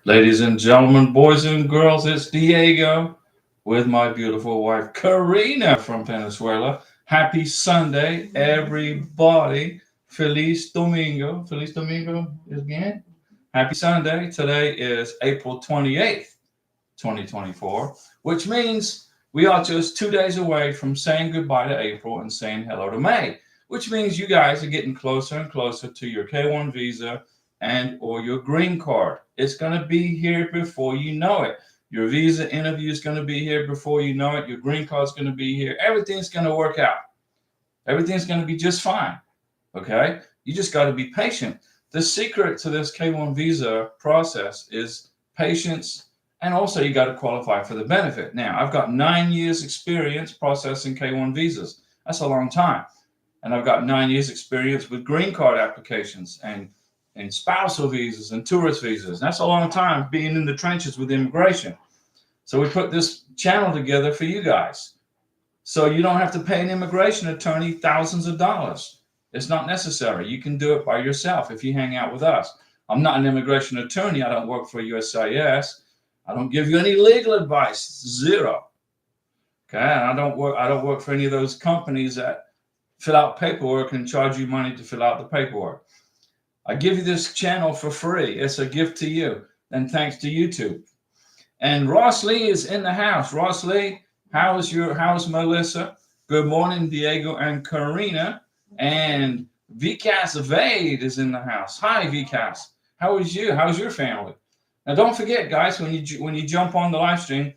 Ladies and gentlemen, boys and girls, it's Diego with my beautiful wife, Karina from Venezuela. Happy Sunday, everybody. Feliz Domingo. Feliz Domingo is bien. Happy Sunday. Today is April 28th, 2024, which means we are just 2 days away from saying goodbye to April and saying hello to May, which means you guys are getting closer and closer to your K1 visa and or your green card. It's going to be here before you know it. Your visa interview is going to be here before you know it. Your green card is going to be here. Everything's going to work out. Everything's going to be just fine. Okay? You just got to be patient. The secret to this K1 visa process is patience, and also you got to qualify for the benefit. Now, I've got 9 years experience processing K1 visas. That's a long time. And I've got 9 years experience with green card applications and spousal visas and tourist visas. That's a long time being in the trenches with immigration. So we put this channel together for you guys. So you don't have to pay an immigration attorney thousands of dollars. It's not necessary. You can do it by yourself if you hang out with us. I'm not an immigration attorney. I don't work for USCIS. I don't give you any legal advice. Zero. Okay. And I don't work for any of those companies that fill out paperwork and charge you money to fill out the paperwork. I give you this channel for free. It's a gift to you. And thanks to YouTube. And Ross Lee is in the house. Ross Lee, how's Melissa? Good morning, Diego and Karina. And Vikas Vade is in the house. Hi, Vikas. How is you? How's your family? Now, don't forget, guys, when you jump on the live stream,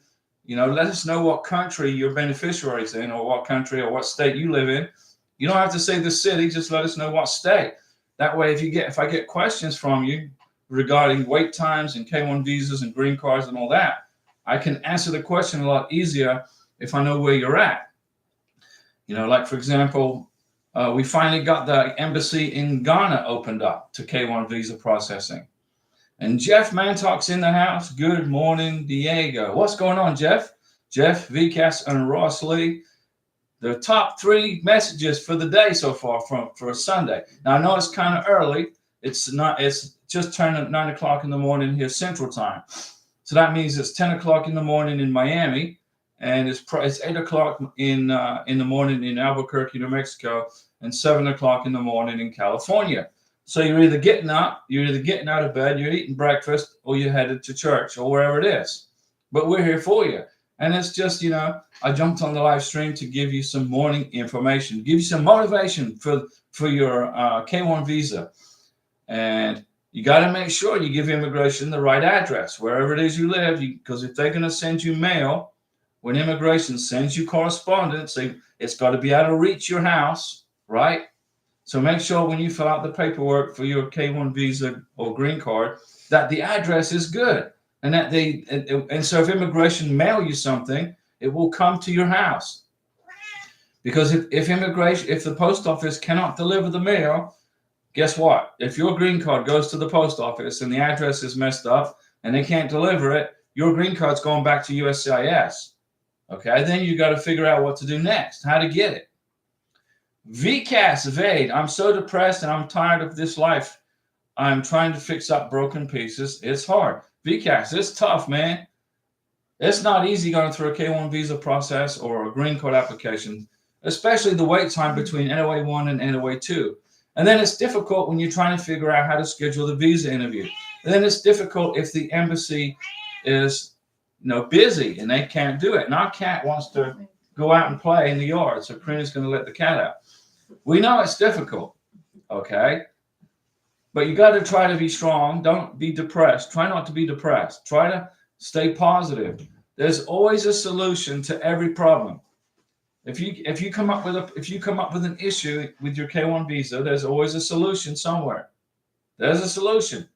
let us know what country your beneficiary's in, or what country or what state you live in. You don't have to say the city. Just let us know what state. That way, if I get questions from you regarding wait times and K1 visas and green cards and all that, I can answer the question a lot easier if I know where you're at. Like for example, we finally got the embassy in Ghana opened up to K1 visa processing. And Jeff Mantock's in the house. Good morning, Diego. What's going on, Jeff? Jeff, Vikas, and Ross Lee. The top 3 messages for the day so far for a Sunday. Now I know it's kind of early. It's just turned at 9 o'clock in the morning here Central Time. So that means it's 10 o'clock in the morning in Miami, and it's 8 o'clock in the morning in Albuquerque, New Mexico, and 7 o'clock in the morning in California. So you're either getting out of bed, you're eating breakfast, or you're headed to church or wherever it is. But we're here for you. And it's just, I jumped on the live stream to give you some morning information, give you some motivation for your K1 visa. And you got to make sure you give immigration the right address, wherever it is you live, because if they're going to send you mail, when immigration sends you correspondence, it's got to be able to reach your house, right? So make sure when you fill out the paperwork for your K1 visa or green card that the address is good, and that so if immigration mail you something, it will come to your house. Because if the post office cannot deliver the mail, guess what? If your green card goes to the post office and the address is messed up and they can't deliver it, your green card's going back to USCIS. Okay, then you got to figure out what to do next, how to get it. VCAS Vade, I'm so depressed and I'm tired of this life. I'm trying to fix up broken pieces. It's hard. VCAS, it's tough, man. It's not easy going through a K1 visa process or a green card application, especially the wait time between NOA 1 and NOA 2. And then it's difficult when you're trying to figure out how to schedule the visa interview. And then it's difficult if the embassy is busy and they can't do it. And our cat wants to go out and play in the yard, so Karina's going to let the cat out. We know it's difficult, okay? But you got to try to be strong. Don't be depressed. Try not to be depressed. Try to stay positive. There's always a solution to every problem. If you come up with an issue with your K1 visa, there's always a solution somewhere. There's a solution.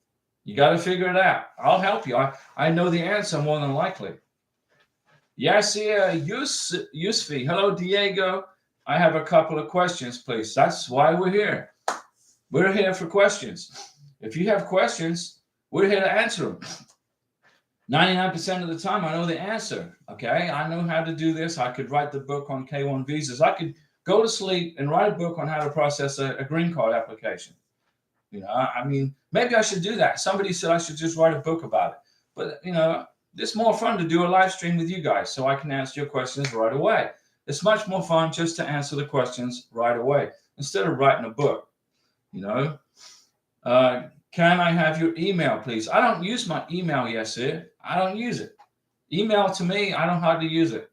You got to figure it out. I'll help you. I know the answer more than likely. Yasia Yusfi. Hello, Diego. I have a couple of questions, please. That's why we're here. We're here for questions. If you have questions, we're here to answer them. 99% of the time, I know the answer. Okay, I know how to do this. I could write the book on K1 visas. I could go to sleep and write a book on how to process a green card application. I mean, maybe I should do that. Somebody said I should just write a book about it. But, it's more fun to do a live stream with you guys so I can answer your questions right away. It's much more fun just to answer the questions right away instead of writing a book, Can I have your email, please? I don't use my email, yes, sir. I don't use it. Email to me, I don't hardly use it.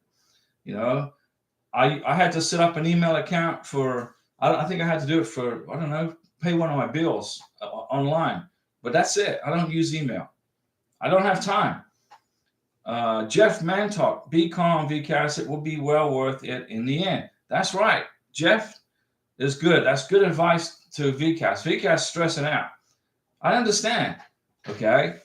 I had to set up an email account for, I think I had to do it for, I don't know, pay one of my bills online. But that's it. I don't use email. I don't have time. Jeff Mantalk, be calm, VCAS. It will be well worth it in the end. That's right. Jeff is good. That's good advice to VCAS. VCAS stressing out. I understand. Okay.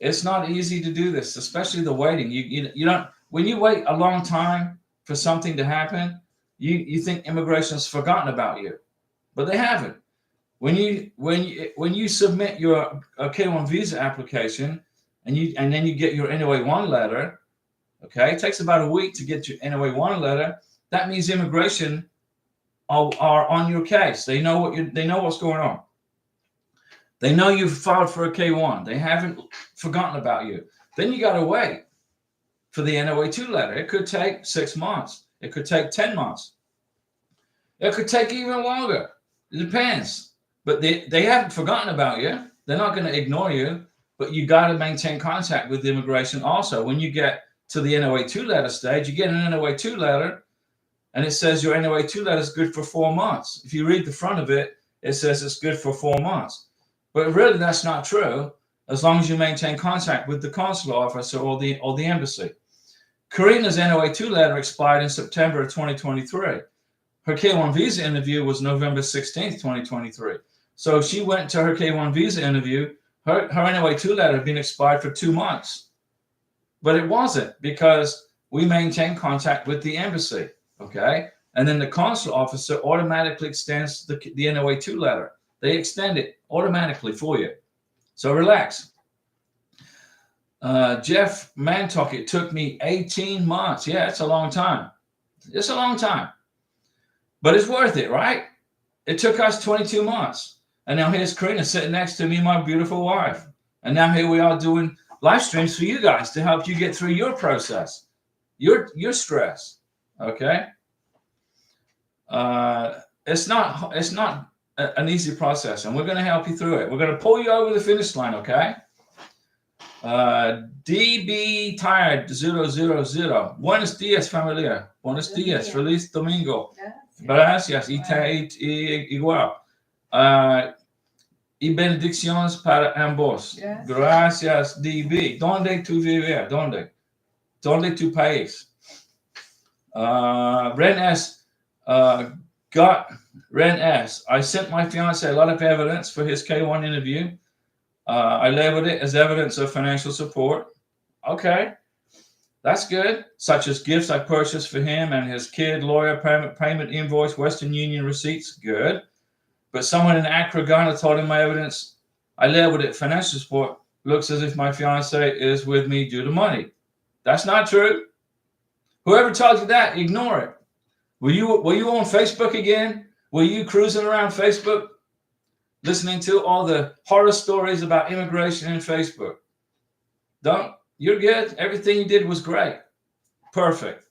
It's not easy to do this, especially the waiting. You don't, when you wait a long time for something to happen, you think immigration's forgotten about you, but they haven't. When you submit your K1 visa application and then you get your NOA1 letter, okay, it takes about a week to get your NOA1 letter. That means immigration are on your case. They know what's going on. They know you've filed for a K1. They haven't forgotten about you. Then you got to wait for the NOA2 letter. It could take 6 months. It could take 10 months. It could take even longer. It depends. But they haven't forgotten about you. They're not going to ignore you. But you got to maintain contact with immigration also. When you get to the NOA2 letter stage, you get an NOA2 letter, and it says your NOA2 letter is good for 4 months. If you read the front of it, it says it's good for 4 months. But really, that's not true, as long as you maintain contact with the consular officer or the embassy. Karina's NOA2 letter expired in September of 2023. Her K1 visa interview was November 16th, 2023. So she went to her K1 visa interview. Her NOA2 letter had been expired for 2 months. But it wasn't, because we maintain contact with the embassy, okay? And then the consular officer automatically extends the NOA2 letter. They extend it automatically for you. So relax. Jeff Mantalk, it took me 18 months. Yeah, it's a long time. It's a long time. But it's worth it, right? It took us 22 months. And now here's Karina sitting next to me, my beautiful wife. And now here we are doing live streams for you guys to help you get through your process, your stress. Okay? It's not an easy process, and we're going to help you through it. We're going to pull you over the finish line, okay? DB Tired 000. Buenos dias, familia. Buenos dias. Feliz domingo. Gracias. Igual. Y bendiciones para ambos. Gracias, DB. ¿Dónde tú vives? ¿Dónde? ¿Dónde tu país? Ren S. Ren S. I sent my fiance a lot of evidence for his K1 interview. I labeled it as evidence of financial support. Okay, that's good. Such as gifts I purchased for him and his kid, lawyer, payment invoice, Western Union receipts. Good. But someone in Accra, Ghana told him my evidence, I labeled it financial support, looks as if my fiance is with me due to money. That's not true. Whoever told you that, ignore it. Were you on Facebook again? Were you cruising around Facebook, listening to all the horror stories about immigration in Facebook? You're good. Everything you did was great. Perfect.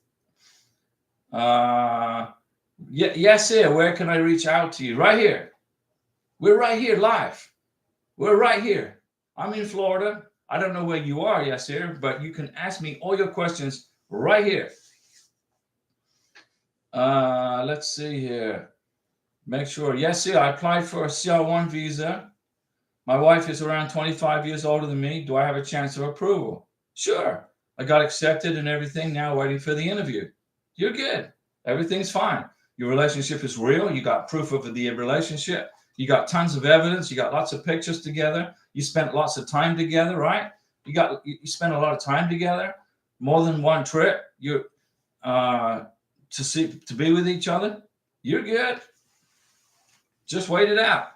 Yes, sir. Where can I reach out to you? Right here. We're right here live. We're right here. I'm in Florida. I don't know where you are, yes, sir, but you can ask me all your questions right here. Let's see here. Make sure. Yes, sir. I applied for a CR1 visa. My wife is around 25 years older than me. Do I have a chance of approval? Sure. I got accepted and everything. Now waiting for the interview. You're good. Everything's fine. Your relationship is real. You got proof of the relationship. You got tons of evidence. You got lots of pictures together. You spent lots of time together, right? You spent a lot of time together, more than one trip. To be with each other. You're good. Just wait it out.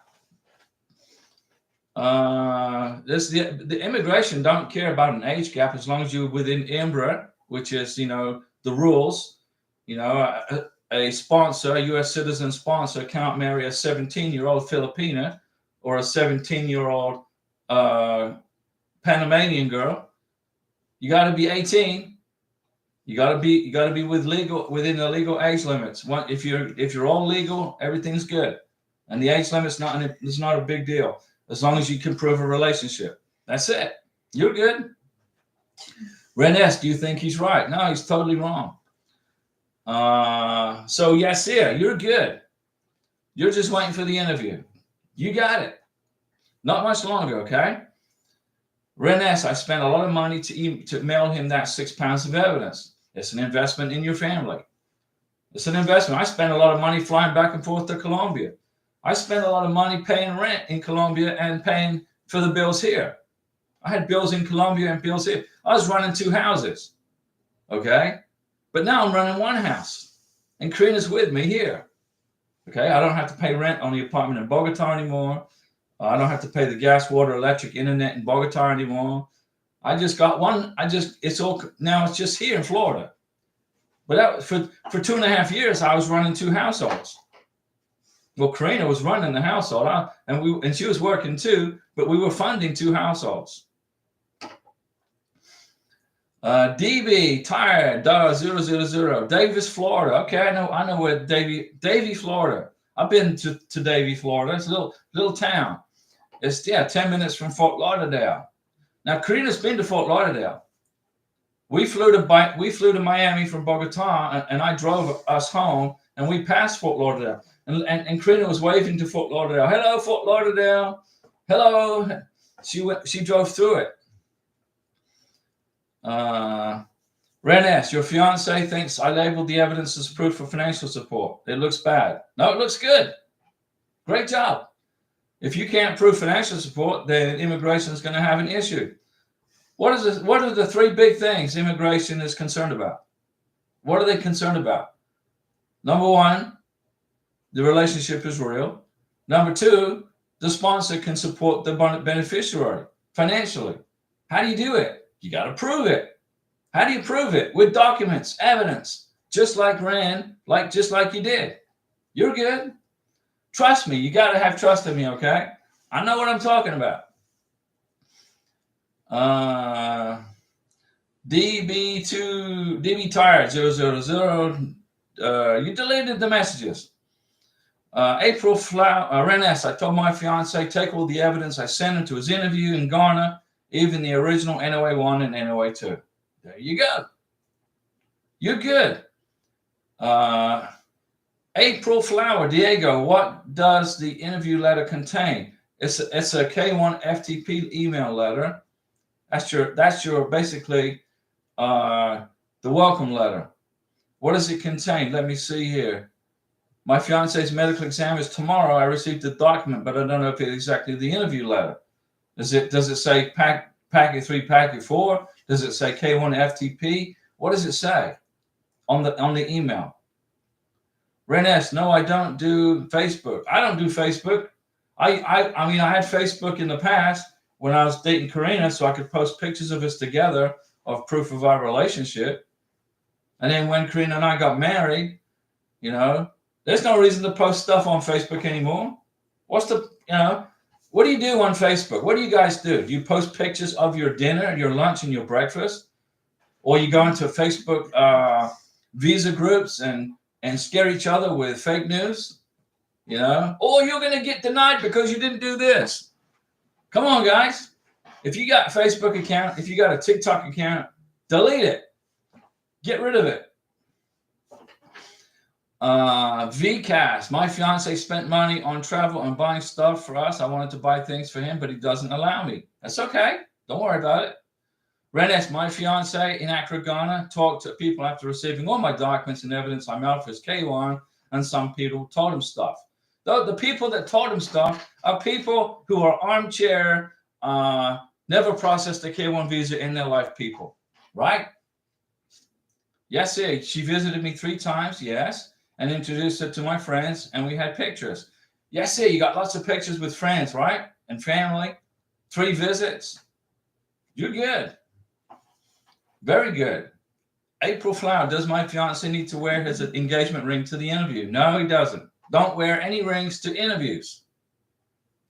The immigration don't care about an age gap as long as you're within IMBRA, which is the rules. A sponsor, a U.S. citizen sponsor, can't marry a 17-year-old Filipina or a 17-year-old Panamanian girl. You got to be 18. You got to be within the legal age limits. If you're all legal, everything's good, and the age limit's not a big deal as long as you can prove a relationship. That's it. You're good. Ren S, do you think he's right? No, he's totally wrong. So Yasir, you're good. You're just waiting for the interview. You got it. Not much longer, okay? Ren S, I spent a lot of money to mail him that 6 pounds of evidence. It's an investment in your family. It's an investment. I spent a lot of money flying back and forth to Colombia. I spent a lot of money paying rent in Colombia and paying for the bills here. I had bills in Colombia and bills here. I was running 2 houses, okay? But now I'm running 1 house, and Karina's with me here, okay? I don't have to pay rent on the apartment in Bogota anymore. I don't have to pay the gas, water, electric, internet in Bogota anymore. I just got one. It's just here in Florida. But that, for 2.5 years, I was running 2 households. Well, Karina was running the household, and she was working too, but we were funding 2 households. DB tired 000 Davis, Florida. Okay, I know where Davie, Florida. I've been to Davie, Florida. It's a little town. It's 10 minutes from Fort Lauderdale. Now Karina's been to Fort Lauderdale. We flew to Miami from Bogota, and I drove us home, and we passed Fort Lauderdale, and Karina was waving to Fort Lauderdale. Hello, Fort Lauderdale. Hello. She drove through it. Ren S, your fiance thinks I labeled the evidence as proof for financial support. It looks bad. No, it looks good. Great job. If you can't prove financial support, then immigration is going to have an issue. What are the 3 big things immigration is concerned about? What are they concerned about? Number 1, the relationship is real. Number 2, the sponsor can support the beneficiary financially. How do you do it? You got to prove it. How do you prove it? With documents, evidence, just like you did. You're good. Trust me. You got to have trust in me, okay? I know what I'm talking about. DB tired 000. You deleted the messages. April Flower, Ren S, I told my fiance take all the evidence I sent him to his interview in Ghana, even the original NOA 1 and NOA 2. There you go. You're good. April Flower, Diego, what does the interview letter contain? It's a K1 FTP email letter. That's your basically the welcome letter. What does it contain? Let me see here. My fiance's medical exam is tomorrow. I received the document, but I don't know if it's exactly the interview letter. Does it say packet 3, packet 4? Does it say K1 FTP? What does it say on the email? Ren S, no, I don't do Facebook. I don't do Facebook. I mean, I had Facebook in the past when I was dating Karina, so I could post pictures of us together of proof of our relationship. And then when Karina and I got married, there's no reason to post stuff on Facebook anymore. What do you do on Facebook? What do you guys do? Do you post pictures of your dinner, your lunch, and your breakfast? Or you go into Facebook visa groups and scare each other with fake news? Or you're going to get denied because you didn't do this. Come on, guys. If you got a Facebook account, if you got a TikTok account, delete it. Get rid of it. VCast, my fiance spent money on travel and buying stuff for us. I wanted to buy things for him, but he doesn't allow me. That's okay. Don't worry about it. Ren S, my fiance in Accra, Ghana, talked to people after receiving all my documents and evidence I mailed for his K1, and some people told him stuff. Though the people that told him stuff are people who are armchair, never processed a K1 visa in their life people, right? Yes, she visited me 3 times, yes, and introduced her to my friends, and we had pictures. Yes, you got lots of pictures with friends, right? And family. 3 visits. You're good. Very good. April Flower, does my fiance need to wear his engagement ring to the interview? No, he doesn't. Don't wear any rings to interviews.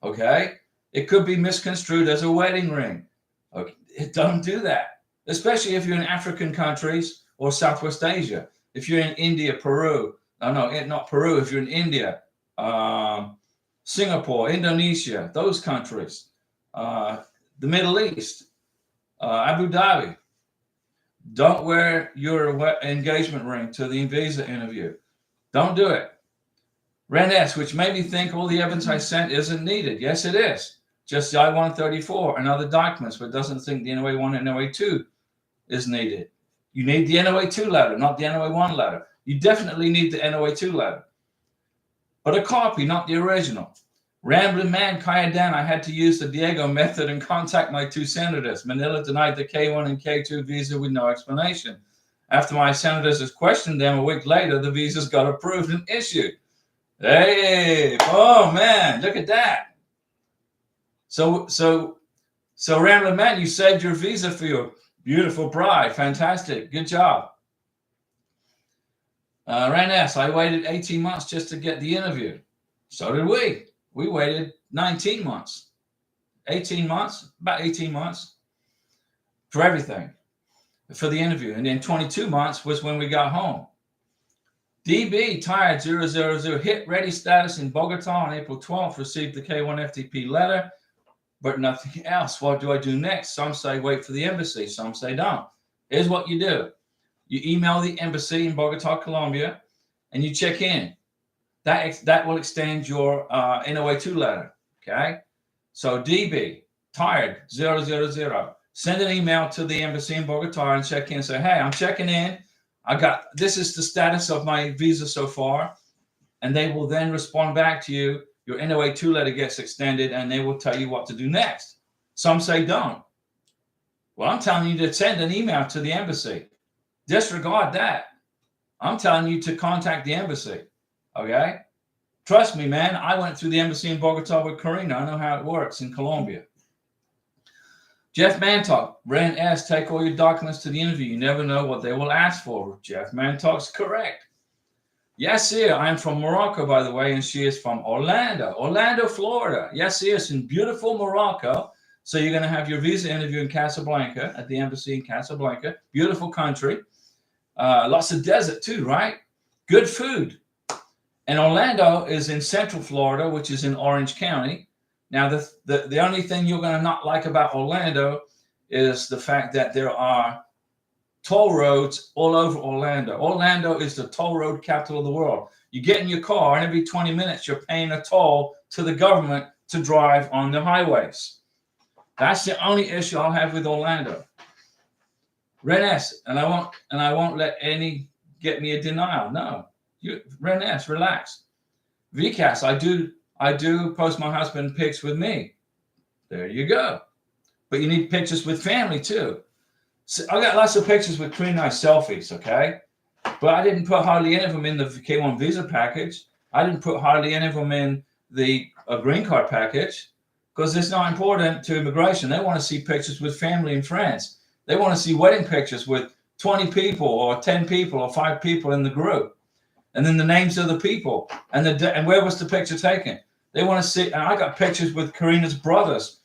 Okay? It could be misconstrued as a wedding ring. Okay? Don't do that. especially if you're in African countries or Southwest Asia. If you're in India, Peru, not Peru, if you're in India, Singapore, Indonesia, those countries, the Middle East, Abu Dhabi, don't wear your engagement ring to the visa interview. Don't do it. Ren S, which made me think all the evidence I sent isn't needed. Yes, it is. Just the I-134 and other documents, but doesn't think the NOA-1 and NOA-2 is needed. You need the NOA-2 letter, not the NOA-1 letter. You definitely need the NOA-2 letter, but a copy, not the original. Rambling Man, Kayadan, I had to use the Diego method and contact my two senators. Manila denied the K1 and K2 visa with no explanation. After my senators has questioned them a week later, the visas got approved and issued. Hey, oh man, look at that. So Rambling Man, you saved your visa for your beautiful bride. Fantastic. Good job. Ran S, I waited 18 months just to get the interview. So did we. We waited 19 months. 18 months, about 18 months for everything, for the interview. And then 22 months was when we got home. DB, tired 000, hit ready status in Bogota on April 12th, received the K1 FTP letter, but nothing else. What do I do next? Some say wait for the embassy. Some say don't. Here's what you do. You email the embassy in Bogota, Colombia, and you check in. That will extend your NOA-2 letter, okay? So DB, tired 000, send an email to the embassy in Bogota and check in. Say, hey, I'm checking in. This is the status of my visa so far. And they will then respond back to you. Your NOA-2 letter gets extended and they will tell you what to do next. Some say don't. Well, I'm telling you to send an email to the embassy. Disregard that. I'm telling you to contact the embassy. Okay? Trust me, man. I went through the embassy in Bogota with Karina. I know how it works in Colombia. Jeff Mantalk, Ren S, take all your documents to the interview. You never know what they will ask for. Jeff Mantalk's correct. Yasir, I'm from Morocco, by the way, and she is from Orlando, Florida. Yasir is in beautiful Morocco. So you're going to have your visa interview in Casablanca, at the embassy in Casablanca. Beautiful country. Lots of desert too, right? Good food. And Orlando is in Central Florida, which is in Orange County. Now, the only thing you're going to not like about Orlando is the fact that there are toll roads all over Orlando. Orlando is the toll road capital of the world. You get in your car, and every 20 minutes, you're paying a toll to the government to drive on the highways. That's the only issue I'll have with Orlando. Ren S, and I won't let any get me a denial. No, Ren S, relax. VCAS, I do post my husband pics with me. There you go. But you need pictures with family too. So I got lots of pictures with Queen Nice selfies, okay? But I didn't put hardly any of them in the K1 visa package. I didn't put hardly any of them in the green card package because it's not important to immigration. They want to see pictures with family and friends. They want to see wedding pictures with 20 people or 10 people or 5 people in the group. And then the names of the people and where was the picture taken. They want to see, and I got pictures with Karina's brothers,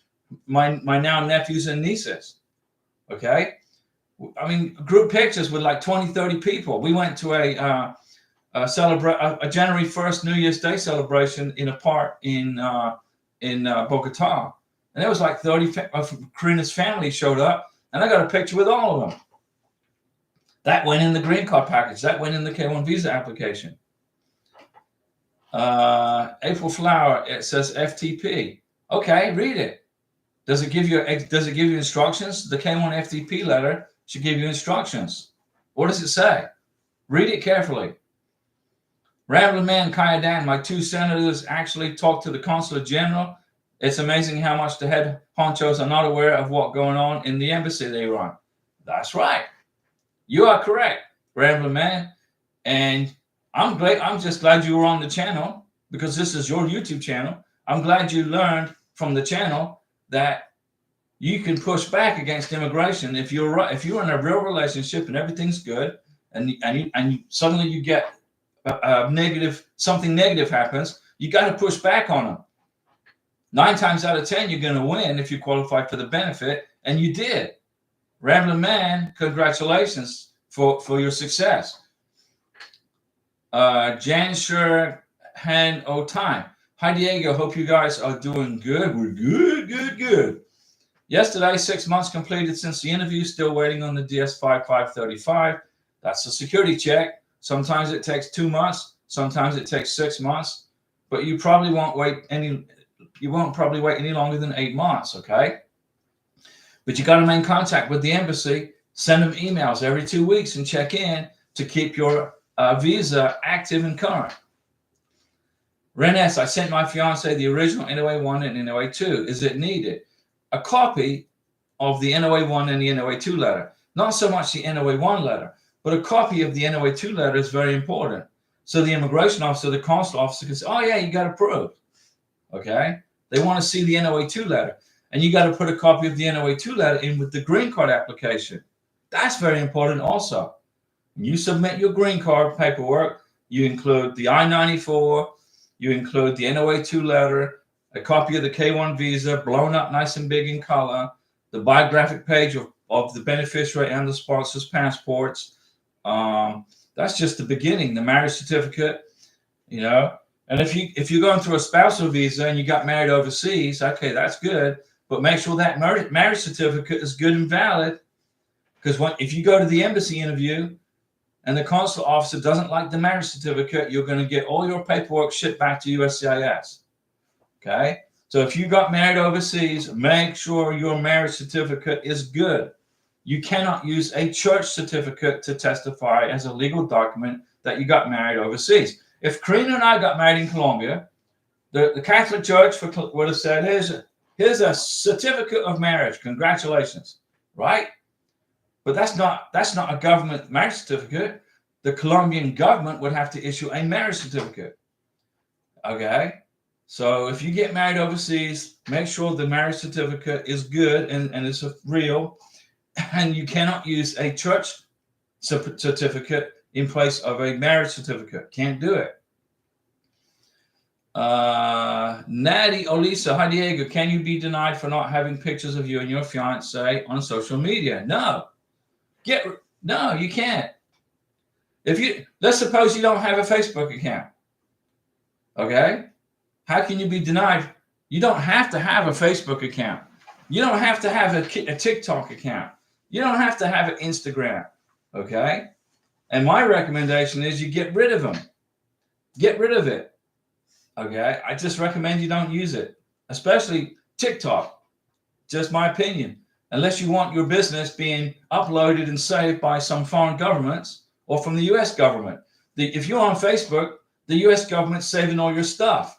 my now nephews and nieces, okay? I mean, group pictures with like 20, 30 people. We went to a January 1st New Year's Day celebration in a park in Bogota. And there was like 30 of Karina's family showed up, and I got a picture with all of them. That went in the green card package. That went in the K1 visa application. April Flower, it says FTP. Okay, read it. Does it give you instructions? The K1 FTP letter should give you instructions. What does it say? Read it carefully. Rambling Man Kayadan, my two senators actually talked to the consulate general. It's amazing how much the head honchos are not aware of what's going on in the embassy they run. That's right. You are correct, Rambling Man. And I'm just glad you were on the channel because this is your YouTube channel. I'm glad you learned from the channel that you can push back against immigration if you're in a real relationship and everything's good, and suddenly you get something negative happens. You got to push back on them. 9 times out of 10, you're going to win if you qualify for the benefit, and you did. Rambling Man, congratulations for your success. Jan Sure Han O Time. Hi Diego, hope you guys are doing good. We're good. Yesterday, 6 months completed since the interview, still waiting on the DS5535. That's a security check. Sometimes it takes 2 months, sometimes it takes 6 months, but you probably won't wait any longer than 8 months, okay? But you got to maintain contact with the embassy, send them emails every 2 weeks and check in to keep your visa active and current. Renes, I sent my fiance the original NOA 1 and NOA 2. Is it needed? A copy of the NOA 1 and the NOA 2 letter. Not so much the NOA 1 letter, but a copy of the NOA 2 letter is very important. So the immigration officer, the consular officer can say, oh yeah, you got approved. Okay? They want to see the NOA 2 letter. And you got to put a copy of the NOA 2 letter in with the green card application. That's very important also. When you submit your green card paperwork, you include the I-94, you include the NOA 2 letter, a copy of the K-1 visa, blown up nice and big in color, the biographic page of the beneficiary and the sponsor's passports. That's just the beginning, the marriage certificate, you know. And if you're going through a spousal visa and you got married overseas, okay, that's good. But make sure that marriage certificate is good and valid. Because if you go to the embassy interview and the consular officer doesn't like the marriage certificate, you're going to get all your paperwork shipped back to USCIS. Okay? So if you got married overseas, make sure your marriage certificate is good. You cannot use a church certificate to testify as a legal document that you got married overseas. If Karina and I got married in Colombia, the Catholic Church would have said, here's a certificate of marriage. Congratulations. Right? But that's not a government marriage certificate. The Colombian government would have to issue a marriage certificate. Okay? So if you get married overseas, make sure the marriage certificate is good and it's real. And you cannot use a church certificate in place of a marriage certificate. Can't do it. Natty Olisa, hi Diego, can you be denied for not having pictures of you and your fiance on social media? No. No, you can't. Let's suppose you don't have a Facebook account. Okay? How can you be denied? You don't have to have a Facebook account. You don't have to have a TikTok account. You don't have to have an Instagram. Okay? And my recommendation is you get rid of them. Get rid of it. Okay? I just recommend you don't use it, especially TikTok. Just my opinion. Unless you want your business being uploaded and saved by some foreign governments or from the U.S. government. If you're on Facebook, the U.S. government's saving all your stuff.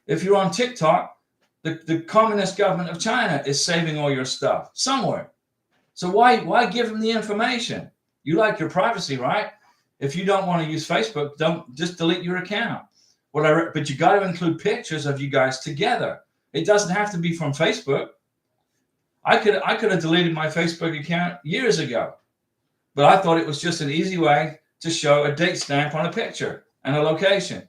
If you're on TikTok, the Communist government of China is saving all your stuff somewhere. So why give them the information? You like your privacy, right? If you don't want to use Facebook, don't just delete your account. But you got to include pictures of you guys together. It doesn't have to be from Facebook. I could have deleted my Facebook account years ago, but I thought it was just an easy way to show a date stamp on a picture and a location.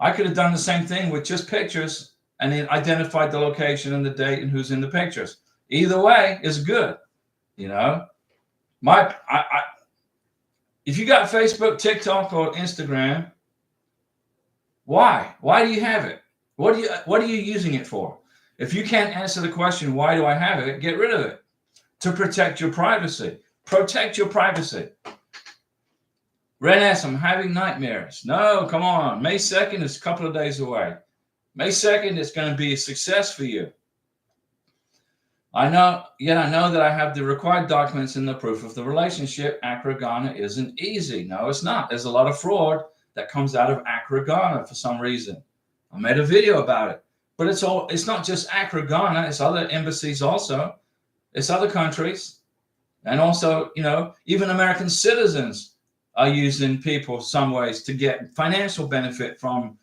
I could have done the same thing with just pictures and then identified the location and the date and who's in the pictures. Either way is good, you know. If you got Facebook, TikTok, or Instagram, why? Why do you have it? What are you using it for? If you can't answer the question, why do I have it? Get rid of it. To protect your privacy. Protect your privacy. Renes, I'm having nightmares. No, come on. May 2nd is a couple of days away. May 2nd is going to be a success for you. I know that I have the required documents and the proof of the relationship. Accra, Ghana isn't easy. No, it's not. There's a lot of fraud that comes out of Accra, Ghana for some reason. I made a video about it. But it's not just Accra, Ghana. It's other embassies also. It's other countries. And also, you know, even American citizens are using people some ways to get financial benefit from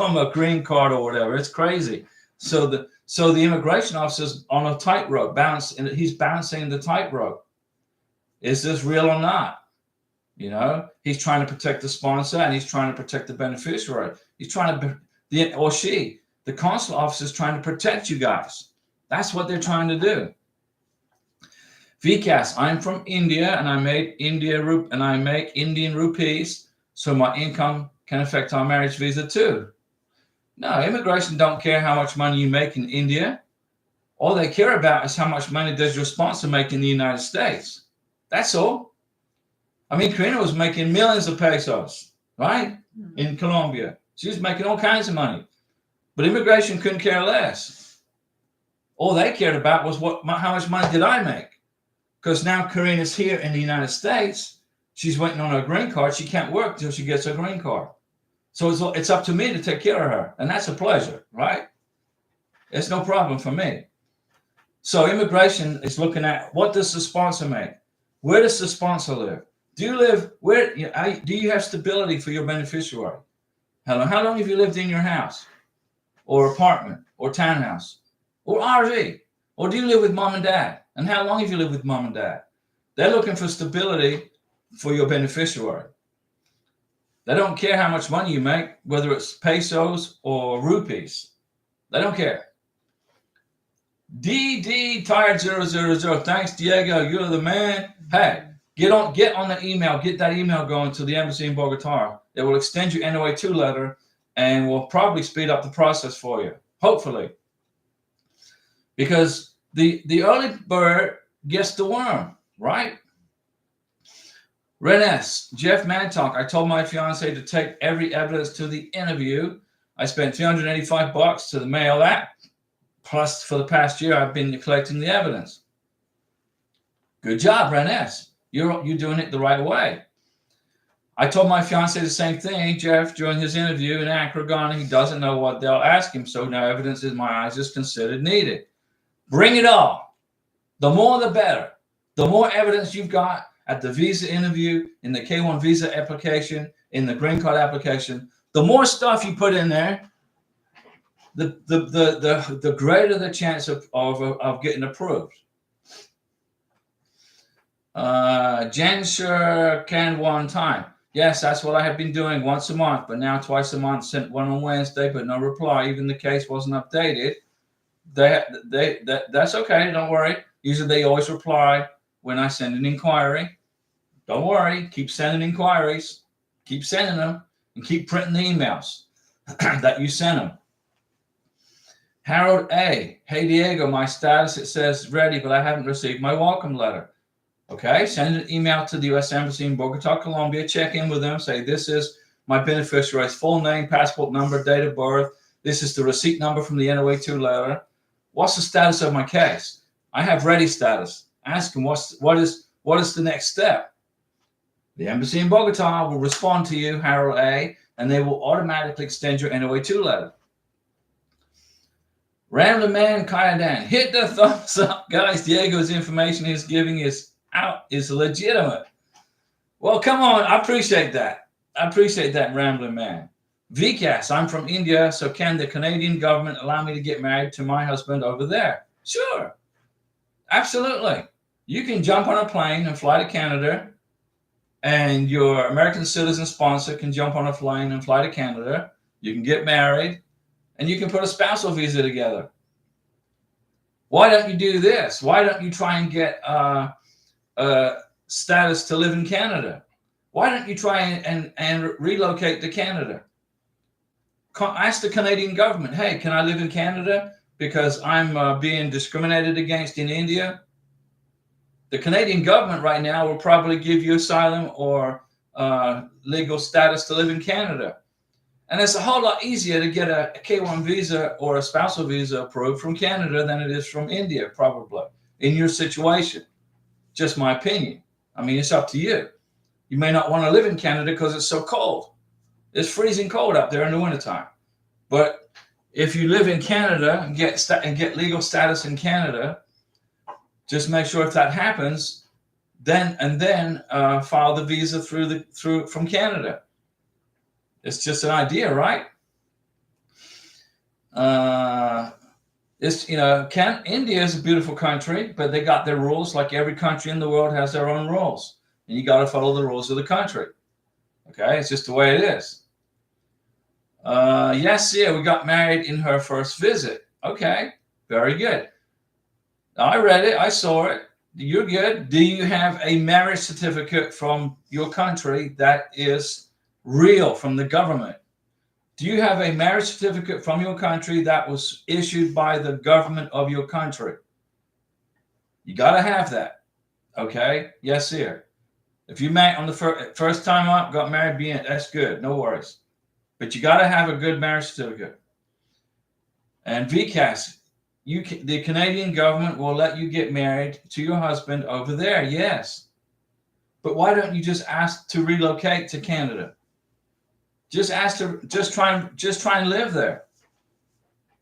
a green card or whatever. It's crazy. So the immigration officer's on a tightrope, he's balancing the tightrope. Is this real or not? You know, he's trying to protect the sponsor and he's trying to protect the beneficiary. He's trying to, the consular officer is trying to protect you guys. That's what they're trying to do. Vikas, I'm from India and I make Indian rupees, so my income can affect our marriage visa too. No, immigration don't care how much money you make in India. All they care about is how much money does your sponsor make in the United States. That's all. I mean, Karina was making millions of pesos, right? In Colombia. She was making all kinds of money. But immigration couldn't care less. All they cared about was how much money did I make? Because now Karina's here in the United States. She's waiting on her green card. She can't work until she gets her green card. So it's up to me to take care of her. And that's a pleasure, right? It's no problem for me. So immigration is looking at, what does the sponsor make? Where does the sponsor live? Do you have stability for your beneficiary? How long have you lived in your house or apartment or townhouse or RV? Or do you live with mom and dad? And how long have you lived with mom and dad? They're looking for stability for your beneficiary. They don't care how much money you make, whether it's pesos or rupees. They don't care. DD Tired 000. Thanks, Diego. You're the man. Hey, get on the email. Get that email going to the embassy in Bogota. It will extend your NOA2 letter and will probably speed up the process for you. Hopefully. Because the early bird gets the worm, right? Renes, Jeff Mantalk. I told my fiance to take every evidence to the interview. I spent $385 to the mail that. Plus, for the past year, I've been collecting the evidence. Good job, Renes. You're doing it the right way. I told my fiance the same thing, Jeff, during his interview in Accra, Ghana. He doesn't know what they'll ask him, so no evidence in my eyes is considered needed. Bring it all. The more, the better. The more evidence you've got at the visa interview, in the K1 visa application, in the green card application, the more stuff you put in there, the greater the chance of getting approved. Jansher can one time. Yes, that's what I have been doing once a month, but now twice a month. Sent one on Wednesday, but no reply. Even the case wasn't updated. That's okay. Don't worry. Usually they always reply when I send an inquiry. Don't worry. Keep sending inquiries. Keep sending them and keep printing the emails that you sent them. Harold A. Hey, Diego, my status, it says ready, but I haven't received my welcome letter. Okay, send an email to the U.S. Embassy in Bogota, Colombia. Check in with them. Say, this is my beneficiary's full name, passport number, date of birth. This is the receipt number from the NOA2 letter. What's the status of my case? I have ready status. Ask them, what is the next step? The Embassy in Bogota will respond to you, Harold A., and they will automatically extend your NOA2 letter. Random Man Kayadan, hit the thumbs up, guys. Diego's information he's giving is legitimate. Well, come on. I appreciate that. Rambling Man. Vikas, I'm from India, so can the Canadian government allow me to get married to my husband over there? Sure. Absolutely. You can jump on a plane and fly to Canada, and your American citizen sponsor can jump on a plane and fly to Canada. You can get married, and you can put a spousal visa together. Why don't you do this? Why don't you try and get status to live in Canada? Why don't you try and relocate to Canada? Ask the Canadian government, hey, can I live in Canada because I'm being discriminated against in India? The Canadian government right now will probably give you asylum or legal status to live in Canada. And it's a whole lot easier to get a K1 visa or a spousal visa approved from Canada than it is from India, probably, in your situation. Just my opinion. I mean, it's up to you. You may not want to live in Canada because it's so cold. It's freezing cold up there in the wintertime. But if you live in Canada and get legal status in Canada, just make sure if that happens, then file the visa through from Canada. It's just an idea, right? India is a beautiful country, but they got their rules. Like every country in the world has their own rules, and you got to follow the rules of the country. Okay, it's just the way it is. Yes, we got married in her first visit. Okay, very good. I read it. I saw it. You're good. Do you have a marriage certificate from your country that is real from the government? Do you have a marriage certificate from your country that was issued by the government of your country? You got to have that. Okay? Yes, sir. If you met on the first time up, got married, bien, that's good. No worries. But you got to have a good marriage certificate. And VCAS, the Canadian government will let you get married to your husband over there. Yes. But why don't you just ask to relocate to Canada? Just try and live there.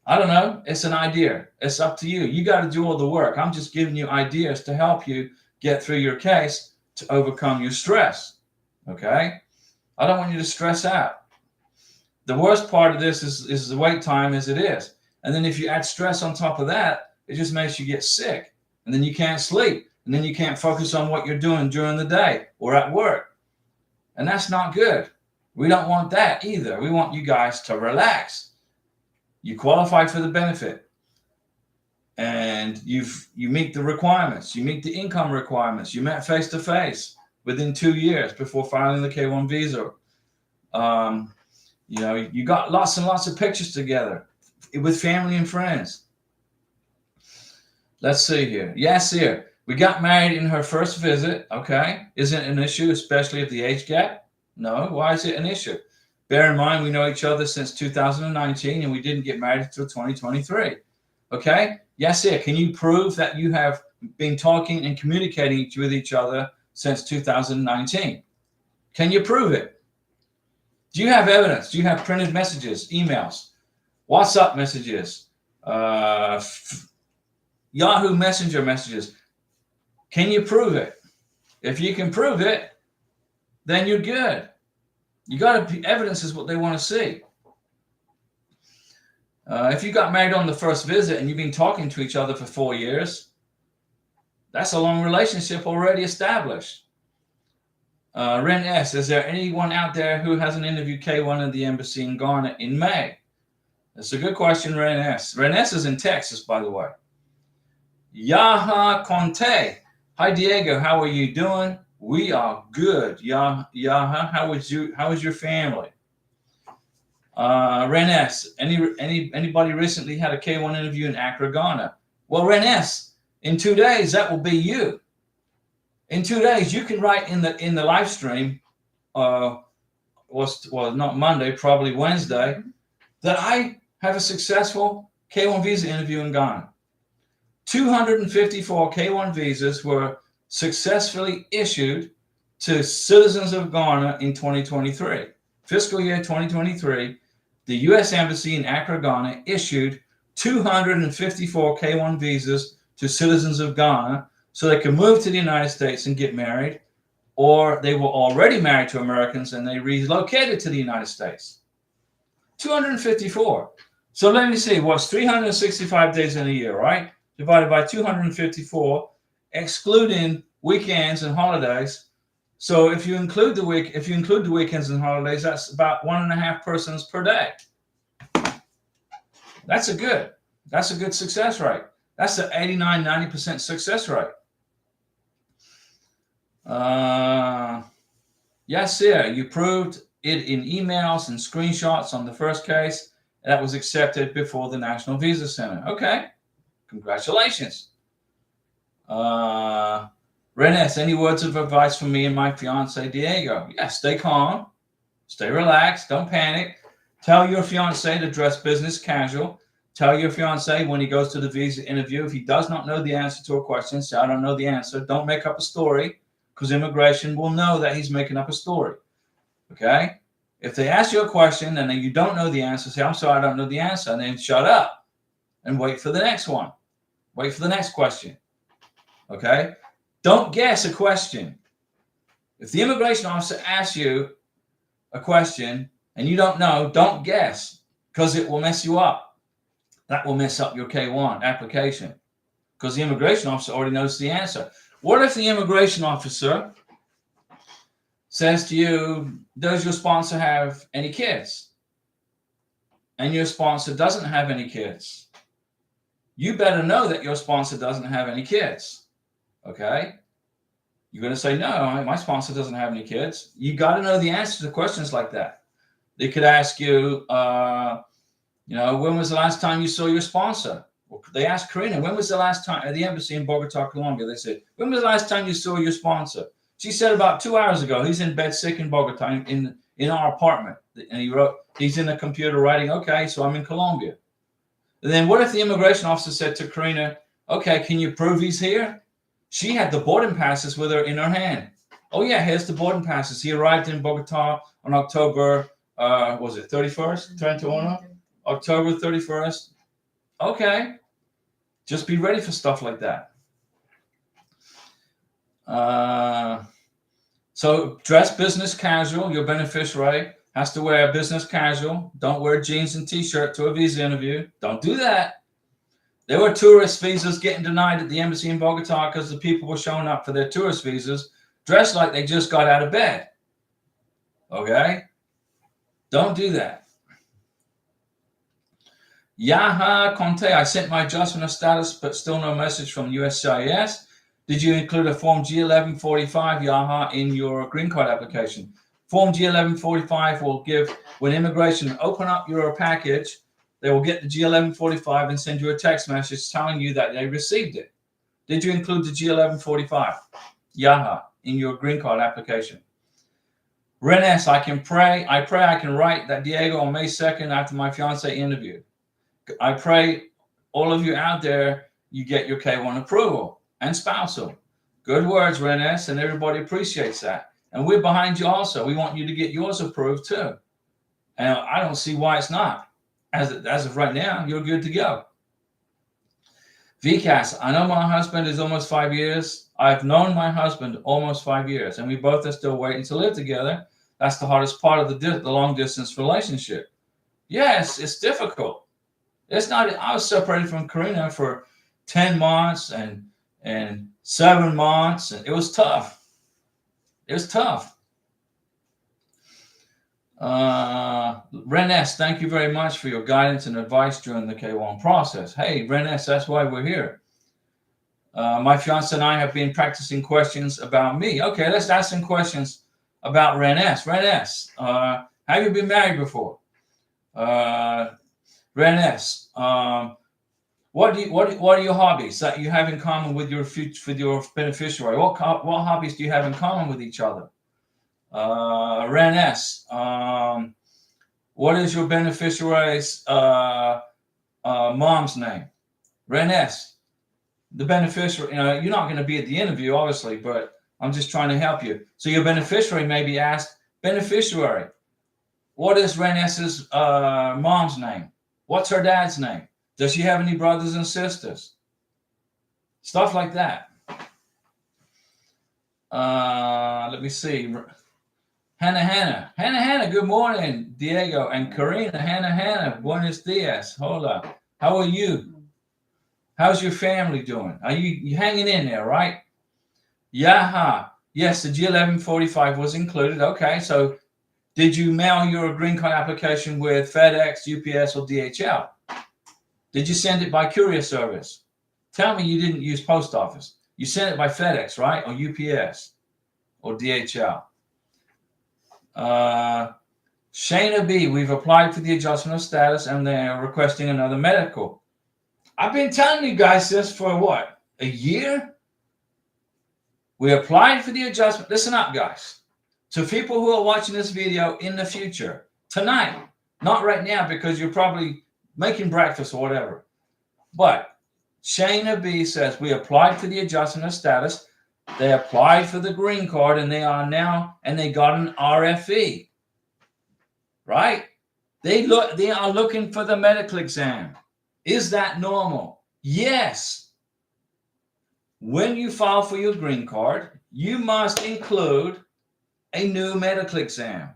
I don't know. It's an idea. It's up to you. You got to do all the work. I'm just giving you ideas to help you get through your case to overcome your stress. Okay? I don't want you to stress out. The worst part of this is the wait time as it is. And then if you add stress on top of that, it just makes you get sick. And then you can't sleep. And then you can't focus on what you're doing during the day or at work. And that's not good. We don't want that either. We want you guys to relax. You qualify for the benefit. And you meet the requirements. You meet the income requirements. You met face-to-face within 2 years before filing the K-1 visa. You got lots and lots of pictures together with family and friends. Let's see here. Yes, here. We got married in her first visit. Okay. Isn't it an issue, especially at the age gap? No. Why is it an issue? Bear in mind, we know each other since 2019 and we didn't get married until 2023. Okay. Yes, here. Can you prove that you have been talking and communicating with each other since 2019? Can you prove it? Do you have evidence? Do you have printed messages, emails, WhatsApp messages, Yahoo Messenger messages? Can you prove it? If you can prove it, then you're good. You got to, evidence is what they want to see. If you got married on the first visit and you've been talking to each other for 4 years, that's a long relationship already established. Ren S, is there anyone out there who hasn't interviewed K1 at the embassy in Ghana in May? That's a good question, Ren S. Ren S is in Texas, by the way. Yaha Conte. Hi, Diego. How are you doing? We are good. Yaha, how is your family? Ren S, anybody recently had a K1 interview in Accra, Ghana? Well, Ren S, in 2 days, that will be you. In 2 days, you can write in the live stream, not Monday, probably Wednesday, that I have a successful K1 visa interview in Ghana. 254 K1 visas were successfully issued to citizens of Ghana in 2023. Fiscal year 2023, the U.S. Embassy in Accra, Ghana issued 254 K1 visas to citizens of Ghana so they could move to the United States and get married, or they were already married to Americans and they relocated to the United States. 254. So let me see, what's 365 days in a year, right? Divided by 254, excluding weekends and holidays. So if you include the weekends and holidays, that's about 1.5 persons per day. That's a good success rate. That's an 89-90% success rate. Yes, sir. You proved it in emails and screenshots on the first case. That was accepted before the National Visa Center. Okay. Congratulations. Renes, any words of advice for me and my fiance, Diego? Yeah, stay calm. Stay relaxed. Don't panic. Tell your fiance to dress business casual. Tell your fiance when he goes to the visa interview, if he does not know the answer to a question, say, I don't know the answer. Don't make up a story, because immigration will know that he's making up a story. Okay? If they ask you a question and then you don't know the answer, say, I'm sorry, I don't know the answer, and then shut up and wait for the next one. Wait for the next question. Okay? Don't guess a question. If the immigration officer asks you a question and you don't know, don't guess, because it will mess you up. That will mess up your K1 application, because the immigration officer already knows the answer. What if the immigration officer says to you, does your sponsor have any kids? And your sponsor doesn't have any kids. You better know that your sponsor doesn't have any kids. Okay. You're going to say, no, my sponsor doesn't have any kids. You got to know the answer to questions like that. They could ask you, when was the last time you saw your sponsor? Well, they asked Karina, when was the last time at the embassy in Bogota, Colombia? They said, when was the last time you saw your sponsor? She said about 2 hours ago. He's in bed sick in Bogota in our apartment. And he's in the computer writing, okay, so I'm in Colombia. And then what if the immigration officer said to Karina, okay, can you prove he's here? She had the boarding passes with her in her hand. Oh, yeah, here's the boarding passes. He arrived in Bogota on October, was it 31st? 31? October 31st. Okay. Just be ready for stuff like that. So dress business casual. Your beneficiary has to wear business casual. Don't wear jeans and t-shirt to a visa interview. Don't do that. There were tourist visas getting denied at the embassy in Bogota because the people were showing up for their tourist visas dressed like they just got out of bed. Okay? Don't do that. Yaha Conte, I sent my adjustment of status, but still no message from USCIS. Did you include a Form G1145, Yaha, in your green card application? Form G1145 will give, when immigration open up your package, they will get the G1145 and send you a text message telling you that they received it. Did you include the G1145, Yaha, in your green card application? Renes, I pray I can write that Diego on May 2nd after my fiance interview. I pray all of you out there, you get your K1 approval and spousal. Good words, Renes, and everybody appreciates that. And we're behind you also. We want you to get yours approved too. And I don't see why it's not. As of right now, you're good to go. VCAS, I know my husband is almost 5 years. I've known my husband almost 5 years, and we both are still waiting to live together. That's the hardest part of the long distance relationship. Yes, it's difficult. It's not. I was separated from Karina for 10 months and 7 months, and it was tough. It was tough. Renes, thank you very much for your guidance and advice during the K1 process. Hey, Renes, that's why we're here. My fiance and I have been practicing questions about me. Okay, let's ask some questions about Renes. Renes, have you been married before? Renes, what are your hobbies that you have in common with your beneficiary? What hobbies do you have in common with each other? Renes, what is your beneficiary's mom's name? Renes, the beneficiary. You're not going to be at the interview, obviously, but I'm just trying to help you. So your beneficiary may be asked, beneficiary, what is Renes's mom's name? What's her dad's name? Does she have any brothers and sisters? Stuff like that. Let me see. Hannah, good morning, Diego and Karina. Hannah, buenos dias. Hola. How are you? How's your family doing? Are you hanging in there, right? Yaha. Yes, the G1145 was included. Okay, so did you mail your green card application with FedEx, UPS, or DHL? Did you send it by courier service? Tell me you didn't use post office. You sent it by FedEx, right? Or UPS or DHL. Shayna B, we've applied for the adjustment of status and they're requesting another medical. I've been telling you guys this for what? A year? We applied for the adjustment. Listen up, guys. To people who are watching this video in the future, tonight, not right now because you're probably making breakfast or whatever. But Shayna B says we applied for the adjustment of status. They applied for the green card and they got an RFE. Right? They are looking for the medical exam. Is that normal? Yes. When you file for your green card, you must include a new medical exam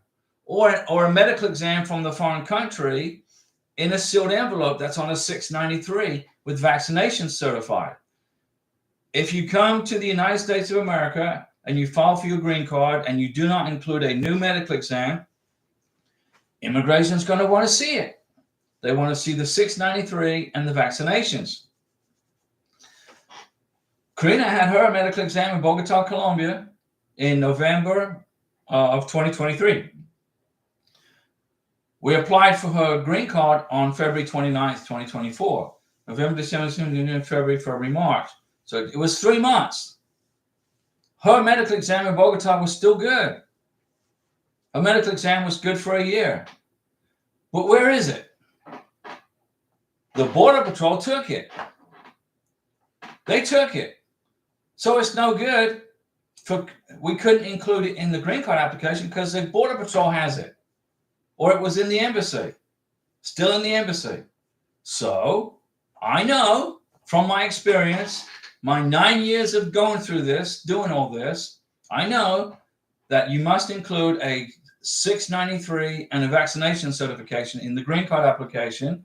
or a medical exam from the foreign country in a sealed envelope that's on a 693 with vaccinations certified. If you come to the United States of America and you file for your green card and you do not include a new medical exam, immigration is going to want to see it. They want to see the 693 and the vaccinations. Karina had her medical exam in Bogota, Colombia in November of 2023. We applied for her green card on February 29th, 2024. November, December, February, March. So it was 3 months. Her medical exam in Bogota was still good. Her medical exam was good for a year. But where is it? The Border Patrol took it. They took it. So it's no good. We couldn't include it in the green card application because the Border Patrol has it. Or it was in the embassy. Still in the embassy. So I know from my experience, my 9 years of going through this, doing all this, I know that you must include a 693 and a vaccination certification in the green card application.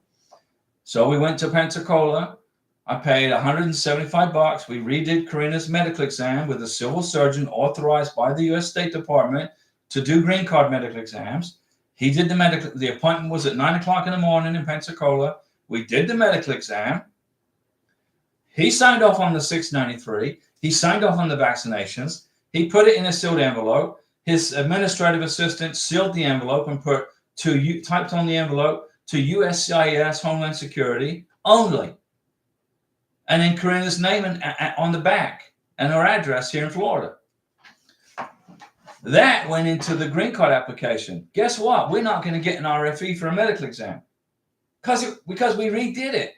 So we went to Pensacola. I paid $175. We redid Karina's medical exam with a civil surgeon authorized by the U.S. State Department to do green card medical exams. He did the appointment was at 9 o'clock in the morning in Pensacola. We did the medical exam. He signed off on the 693. He signed off on the vaccinations. He put it in a sealed envelope. His administrative assistant sealed the envelope and typed on the envelope to USCIS Homeland Security only. And then Karina's name on the back and her address here in Florida. That went into the green card application. Guess what? We're not going to get an RFE for a medical exam because we redid it.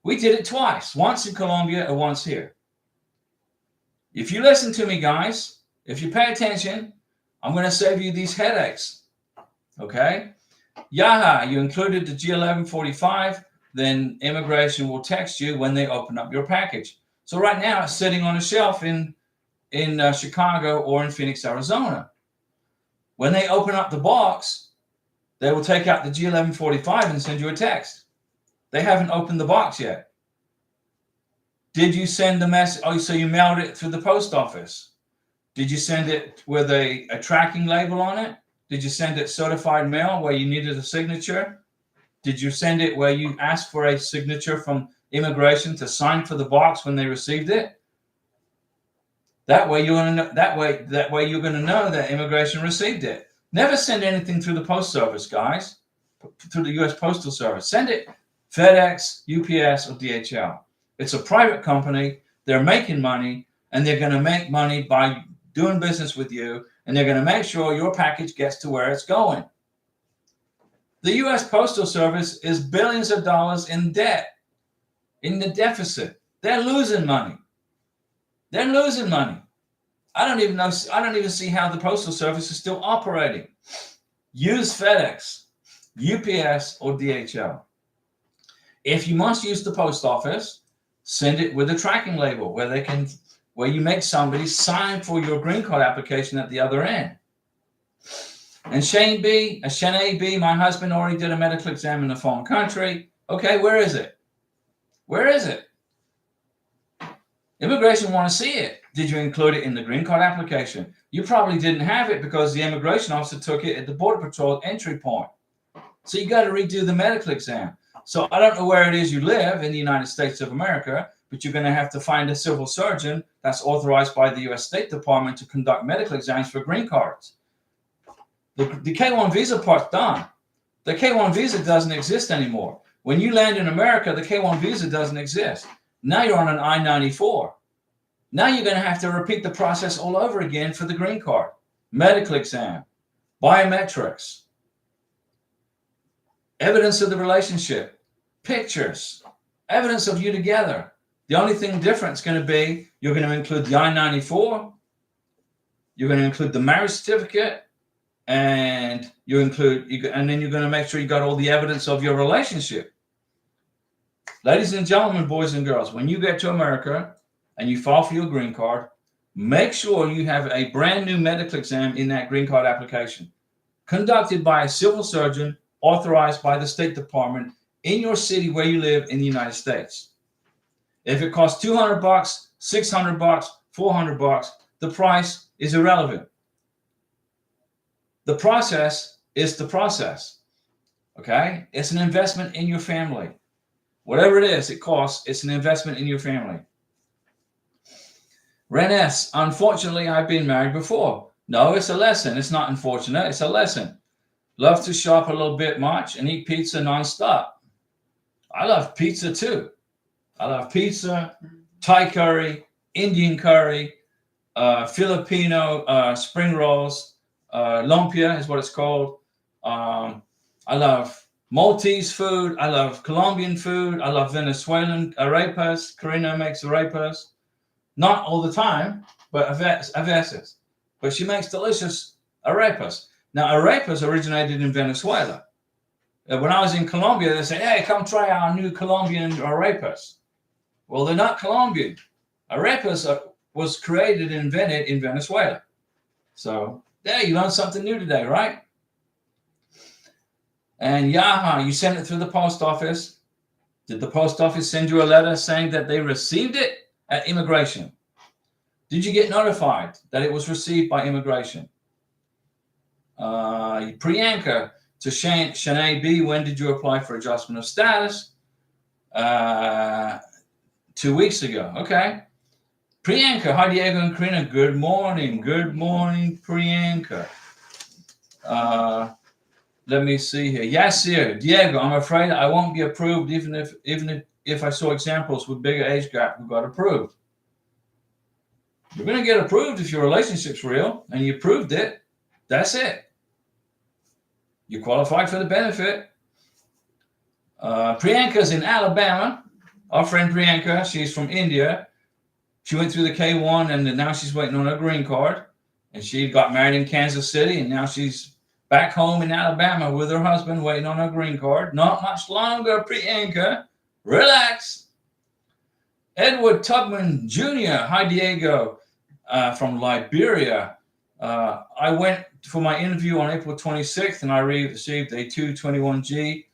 We did it twice, once in Colombia and once here. If you listen to me, guys, if you pay attention, I'm going to save you these headaches. Okay? Yaha, you included the G1145, then immigration will text you when they open up your package. So right now it's sitting on a shelf in Chicago or in Phoenix, Arizona. When they open up the box, they will take out the G1145 and send you a text. They haven't opened the box yet. Did you send the message? Oh, so you mailed it through the post office. Did you send it with a tracking label on it? Did you send it certified mail where you needed a signature? Did you send it where you asked for a signature from immigration to sign for the box when they received it? That way you're going to know, that way you're going to know that immigration received it. Never send anything through the post service, guys. Through the U.S. Postal Service. Send it FedEx, UPS, or DHL. It's a private company. They're making money, and they're going to make money by doing business with you, and they're going to make sure your package gets to where it's going. The U.S. Postal Service is billions of dollars in debt, in the deficit. They're losing money. They're losing money. I don't even see how the Postal Service is still operating. Use FedEx, UPS, or DHL. If you must use the post office, send it with a tracking label where you make somebody sign for your green card application at the other end. And Shane B, my husband already did a medical exam in a foreign country. Okay, where is it? Where is it? Immigration want to see it. Did you include it in the green card application? You probably didn't have it because the immigration officer took it at the Border Patrol entry point. So you got to redo the medical exam. So I don't know where it is you live in the United States of America, but you're going to have to find a civil surgeon that's authorized by the U.S. State Department to conduct medical exams for green cards. The K-1 visa part's done. The K-1 visa doesn't exist anymore. When you land in America, the K-1 visa doesn't exist. Now you're on an I-94. Now you're going to have to repeat the process all over again for the green card. Medical exam, biometrics, evidence of the relationship, pictures, evidence of you together. The only thing different is going to be you're going to include the I-94, you're going to include the marriage certificate, and then you're going to make sure you got all the evidence of your relationship. Ladies and gentlemen, boys and girls, when you get to America and you file for your green card, make sure you have a brand new medical exam in that green card application, conducted by a civil surgeon authorized by the State Department in your city where you live in the United States. If it costs $200, $600, $400, the price is irrelevant. The process is the process. Okay? It's an investment in your family. Whatever it is, it costs, it's an investment in your family. Renes, unfortunately, I've been married before. No, it's a lesson. It's not unfortunate. It's a lesson. Love to shop a little bit much and eat pizza nonstop. I love pizza too. I love pizza, Thai curry, Indian curry, Filipino spring rolls, lumpia is what it's called. I love Maltese food. I love Colombian food. I love Venezuelan arepas. Karina makes arepas. Not all the time, but a veces. But she makes delicious arepas. Now, arepas originated in Venezuela. When I was in Colombia, they said, hey, come try our new Colombian arepas. Well, they're not Colombian. Arepas was created and invented in Venezuela. So, there, you learned something new today, right? And Yaha, you sent it through the post office. Did the post office send you a letter saying that they received it at immigration? Did you get notified that it was received by immigration? Priyanka, to Shanae B, when did you apply for adjustment of status? 2 weeks ago. Okay. Priyanka, hi Diego and Karina. Good morning. Good morning, Priyanka. Let me see here. Yes, sir. Diego, I'm afraid I won't be approved even if I saw examples with bigger age gap who got approved. You're going to get approved if your relationship's real and you proved it. That's it. You qualified for the benefit. Priyanka's in Alabama. Our friend Priyanka, she's from India. She went through the K1 and now she's waiting on her green card. And she got married in Kansas City and now she's back home in Alabama with her husband waiting on her green card. Not much longer, Priyanka. Relax. Edward Tubman Jr. Hi, Diego, from Liberia. I went for my interview on April 26th and I received a 221G.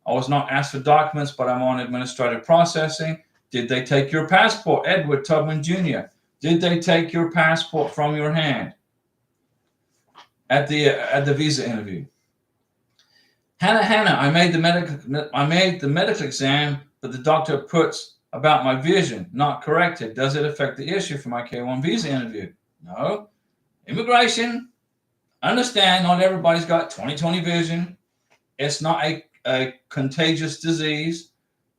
I was not asked for documents, but I'm on administrative processing. Did they take your passport? Edward Tubman Jr. Did they take your passport from your hand at the visa interview? Hannah, I made the medical exam, but the doctor puts about my vision, not corrected. Does it affect the issue for my K1 visa interview? No. Immigration, understand not everybody's got 20/20 vision. It's not a contagious disease,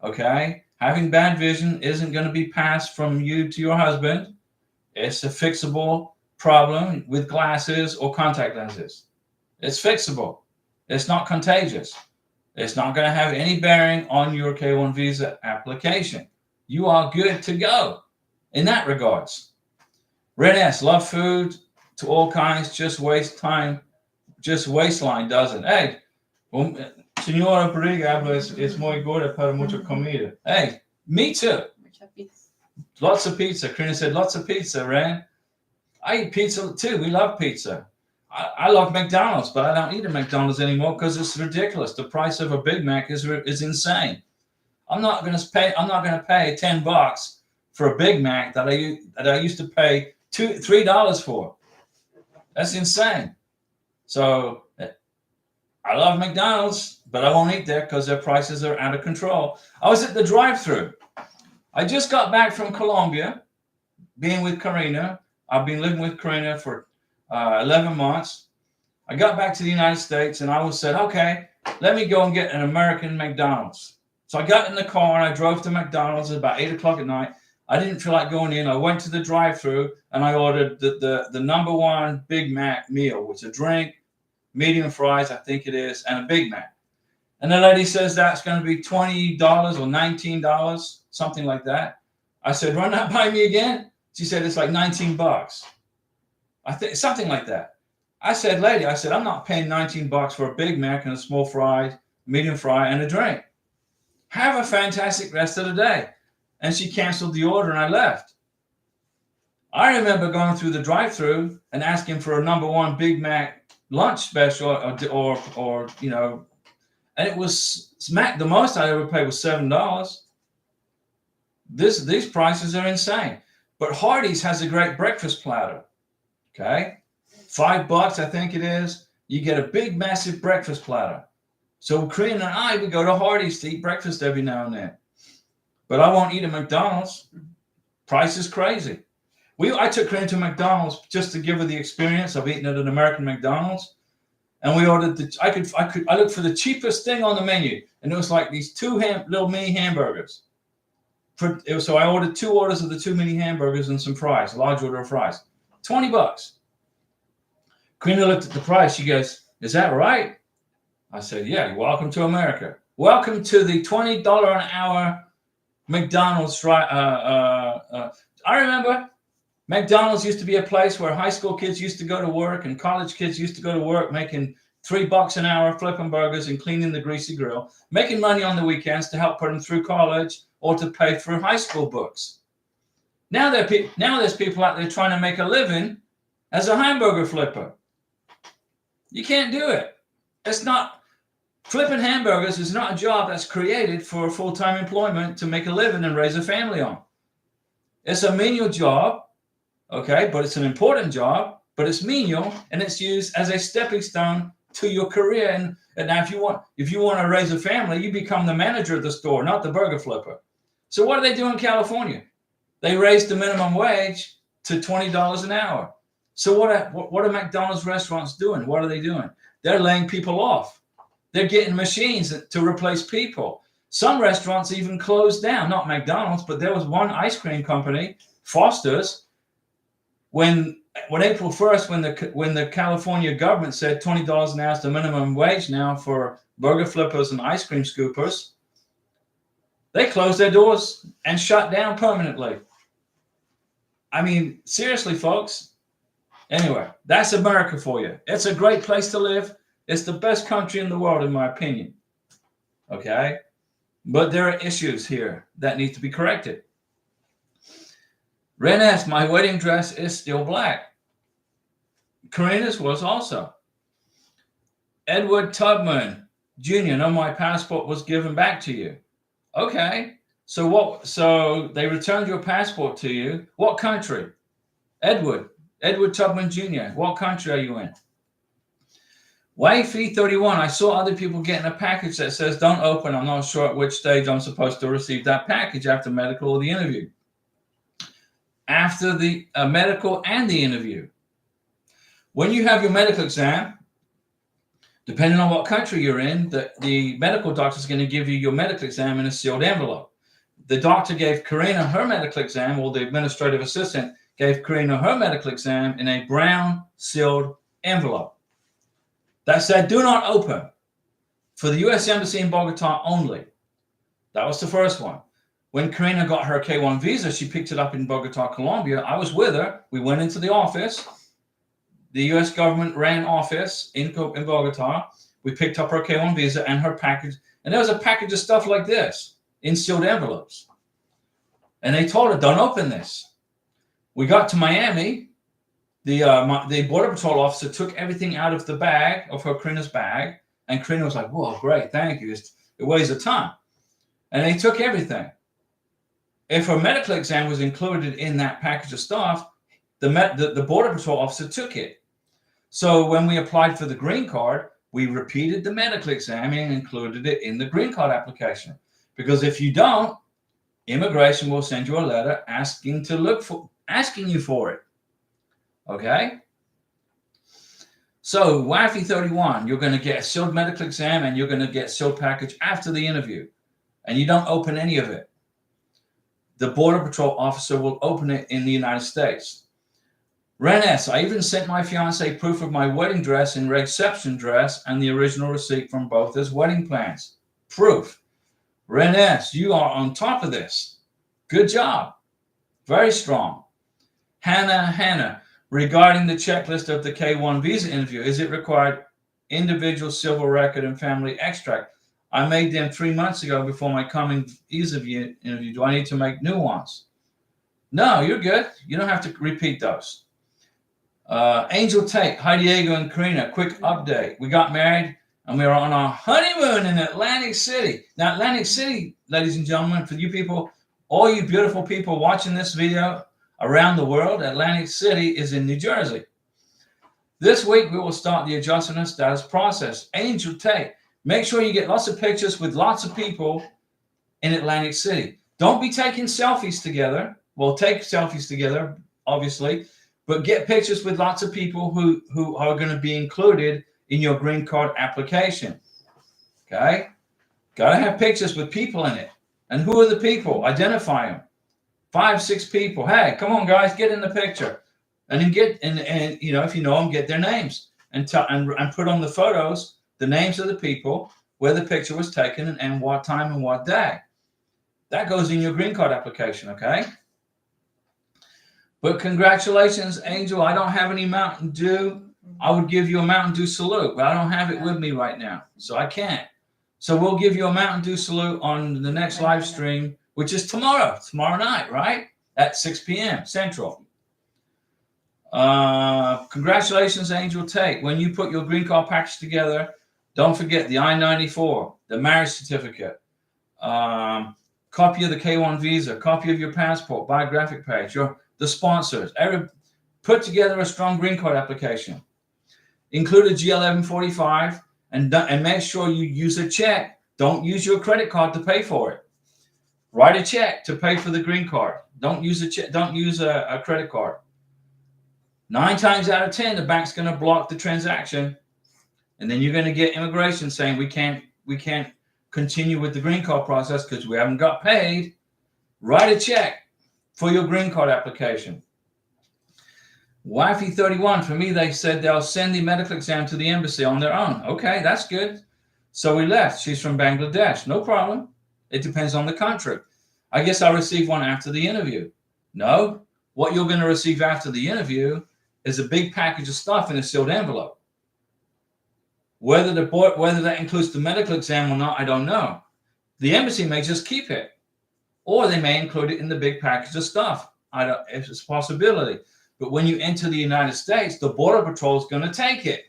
okay? Having bad vision isn't going to be passed from you to your husband. It's a fixable problem with glasses or contact lenses. It's fixable. It's not contagious. It's not going to have any bearing on your K1 visa application. You are good to go in that regards. Red S, love food to all kinds, just waste time, just waistline doesn't. Hey, Señora Briga, es muy gorda para mucha comida. Hey, me too. Lots of pizza. Karina said lots of pizza, Ren. I eat pizza too. We love pizza. I love McDonald's, but I don't eat at McDonald's anymore because it's ridiculous. The price of a Big Mac is insane. I'm not going to pay $10 for a Big Mac that I used to pay $3 for. That's insane. So I love McDonald's, but I won't eat there because their prices are out of control. I was at the drive-thru. I just got back from Colombia, being with Karina. I've been living with Karina for 11 months. I got back to the United States and I said, okay, let me go and get an American McDonald's. So I got in the car and I drove to McDonald's at about 8 o'clock at night. I didn't feel like going in. I went to the drive-thru and I ordered the number one Big Mac meal, which is a drink, medium fries, I think it is, and a Big Mac. And the lady says that's going to be $20 or $19, something like that. I said, run that by me again. She said, it's like $19. I think something like that. I said, lady, I'm not paying $19 for a Big Mac and a small fry, medium fry, and a drink. Have a fantastic rest of the day. And she canceled the order and I left. I remember going through the drive-thru and asking for a number one Big Mac lunch special or you know, and it was smack. The most I ever paid was $7. These prices are insane. But Hardee's has a great breakfast platter. Okay, $5, I think it is. You get a big, massive breakfast platter. So Karina and I, we go to Hardee's to eat breakfast every now and then. But I won't eat at McDonald's. Price is crazy. I took her into McDonald's just to give her the experience of eating at an American McDonald's. And we ordered I looked for the cheapest thing on the menu, and it was like these two little mini hamburgers. So I ordered 2 orders of the 2 mini hamburgers and some fries, a large order of fries, $20. Karina looked at the price. She goes, "Is that right?" I said, "Yeah. Welcome to America. Welcome to the $20 an hour McDonald's." I remember McDonald's used to be a place where high school kids used to go to work and college kids used to go to work making $3 an hour flipping burgers and cleaning the greasy grill, making money on the weekends to help put them through college or to pay for high school books. Now there's people out there trying to make a living as a hamburger flipper. You can't do it. It's not flipping hamburgers is not a job that's created for full-time employment to make a living and raise a family on. It's a menial job. Okay, but it's an important job, but it's menial, and it's used as a stepping stone to your career. And now if you want to raise a family, you become the manager of the store, not the burger flipper. So what do they do in California? They raised the minimum wage to $20 an hour. So what are McDonald's restaurants doing? What are they doing? They're laying people off. They're getting machines to replace people. Some restaurants even closed down, not McDonald's, but there was one ice cream company, Foster's. When April 1st, when the California government said $20 an hour is the minimum wage now for burger flippers and ice cream scoopers, they closed their doors and shut down permanently. I mean, seriously, folks. Anyway, that's America for you. It's a great place to live. It's the best country in the world, in my opinion. Okay? But there are issues here that need to be corrected. Ren S, my wedding dress is still black. Karina's was also. Edward Tubman Jr., no, my passport was given back to you. Okay. So they returned your passport to you. What country? Edward Tubman Jr., what country are you in? Wifey 31, I saw other people getting a package that says don't open. I'm not sure at which stage I'm supposed to receive that package, after medical or the interview. After the medical and the interview. When you have your medical exam, depending on what country you're in, the medical doctor is going to give you your medical exam in a sealed envelope. The doctor gave Karina her medical exam, or the administrative assistant gave Karina her medical exam in a brown sealed envelope that said do not open, for the U.S. Embassy in Bogota only. That was the first one. When Karina got her K1 visa, she picked it up in Bogota, Colombia. I was with her. We went into the office. The U.S. government ran office in Bogota. We picked up her K1 visa and her package. And there was a package of stuff like this in sealed envelopes. And they told her, don't open this. We got to Miami. The Border Patrol officer took everything out of the bag, of Karina's bag. And Karina was like, whoa, great, thank you. It weighs a ton. And they took everything. If her medical exam was included in that package of stuff, the Border Patrol officer took it. So when we applied for the green card, we repeated the medical exam and included it in the green card application. Because if you don't, immigration will send you a letter asking you for it. Okay? So, Wifey 31, you're going to get a sealed medical exam and you're going to get a sealed package after the interview. And you don't open any of it. The Border Patrol officer will open it in the United States. Ren S, I even sent my fiance proof of my wedding dress and reception dress and the original receipt from both as wedding plans. Proof. Ren S, you are on top of this. Good job. Very strong. Hannah, regarding the checklist of the K1 visa interview, is it required individual civil record and family extract? I made them 3 months ago before my coming visa interview. Do I need to make new ones? No, you're good. You don't have to repeat those. Angel Tate, hi Diego and Karina, quick update. We got married and we are on our honeymoon in Atlantic City. Now, Atlantic City, ladies and gentlemen, for you people, all you beautiful people watching this video around the world, Atlantic City is in New Jersey. This week, we will start the adjustment of status process. Angel Tate, make sure you get lots of pictures with lots of people in Atlantic City. Don't be taking selfies together. Well, take selfies together, obviously, but get pictures with lots of people who are going to be included in your green card application. Okay? Got to have pictures with people in it. And who are the people? Identify them. 5, 6 people. Hey, come on, guys, get in the picture. And then get, and you know, if you know them, get their names. And put on the photos the names of the people, where the picture was taken, and what time and what day. That goes in your green card application, okay? But congratulations, Angel. I don't have any Mountain Dew. I would give you a Mountain Dew salute, but I don't have it with me right now, so I can't. So we'll give you a Mountain Dew salute on the next live stream, which is tomorrow night, right? At 6 p.m. Central. Congratulations, Angel Tate. When you put your green card package together, don't forget the I-94, the marriage certificate, copy of the K-1 visa, copy of your passport, biographic page, the sponsors. Put together a strong green card application. Include a G1145 and make sure you use a check. Don't use your credit card to pay for it. Write a check to pay for the green card. Don't use a check. Don't use a credit card. 9 times out of 10, the bank's going to block the transaction, and then you're going to get immigration saying we can't continue with the green card process because we haven't got paid. Write a check for your green card application. Wifey 31, for me, they said they'll send the medical exam to the embassy on their own. Okay, that's good. So we left. She's from Bangladesh. No problem. It depends on the country. I guess I'll receive one after the interview. No, what you're going to receive after the interview is a big package of stuff in a sealed envelope. Whether that includes the medical exam or not, I don't know. The embassy may just keep it, or they may include it in the big package of stuff. It's a possibility. But when you enter the United States, the Border Patrol is going to take it.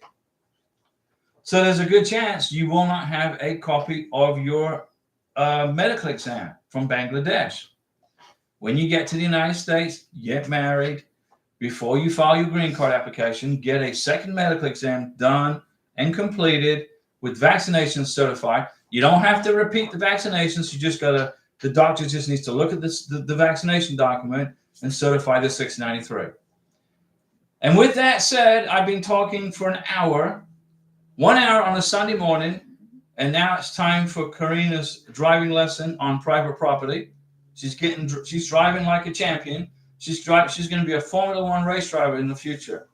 So there's a good chance you will not have a copy of your medical exam from Bangladesh. When you get to the United States, get married. Before you file your green card application, get a second medical exam done and completed with vaccinations certified. You don't have to repeat the vaccinations. You just the doctor just needs to look at the vaccination document and certify the 693. And with that said, I've been talking for an hour, 1 hour on a Sunday morning, and now it's time for Karina's driving lesson on private property. She's driving like a champion. She's going to be a Formula One race driver in the future.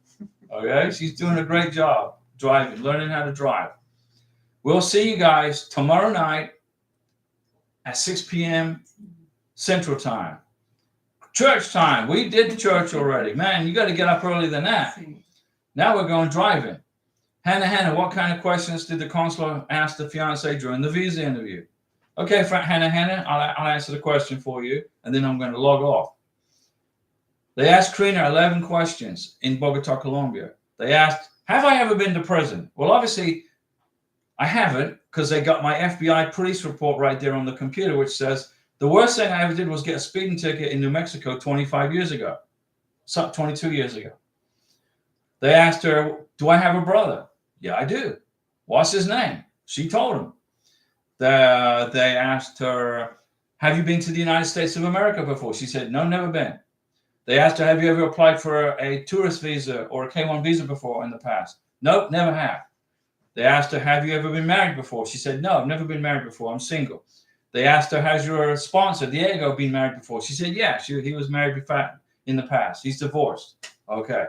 Okay, she's doing a great job driving, learning how to drive. We'll see you guys tomorrow night at 6 p.m. Central Time. Church time. We did church already. Man, you got to get up earlier than that. Now we're going driving. Hannah, what kind of questions did the consular ask the fiancé during the visa interview? Okay, Hannah, I'll answer the question for you, and then I'm going to log off. They asked Karina 11 questions in Bogota, Colombia. They asked, have I ever been to prison? Well, obviously, I haven't, because they got my FBI police report right there on the computer, which says, the worst thing I ever did was get a speeding ticket in New Mexico 25 years ago. 22 years ago. They asked her, do I have a brother? Yeah, I do. What's his name? She told him. They asked her, have you been to the United States of America before? She said, no, never been. They asked her, have you ever applied for a tourist visa or a K-1 visa before in the past? Nope, never have. They asked her, have you ever been married before? She said, no, I've never been married before. I'm single. They asked her, has your sponsor, Diego, been married before? She said, yeah, he was married in the past. He's divorced. Okay.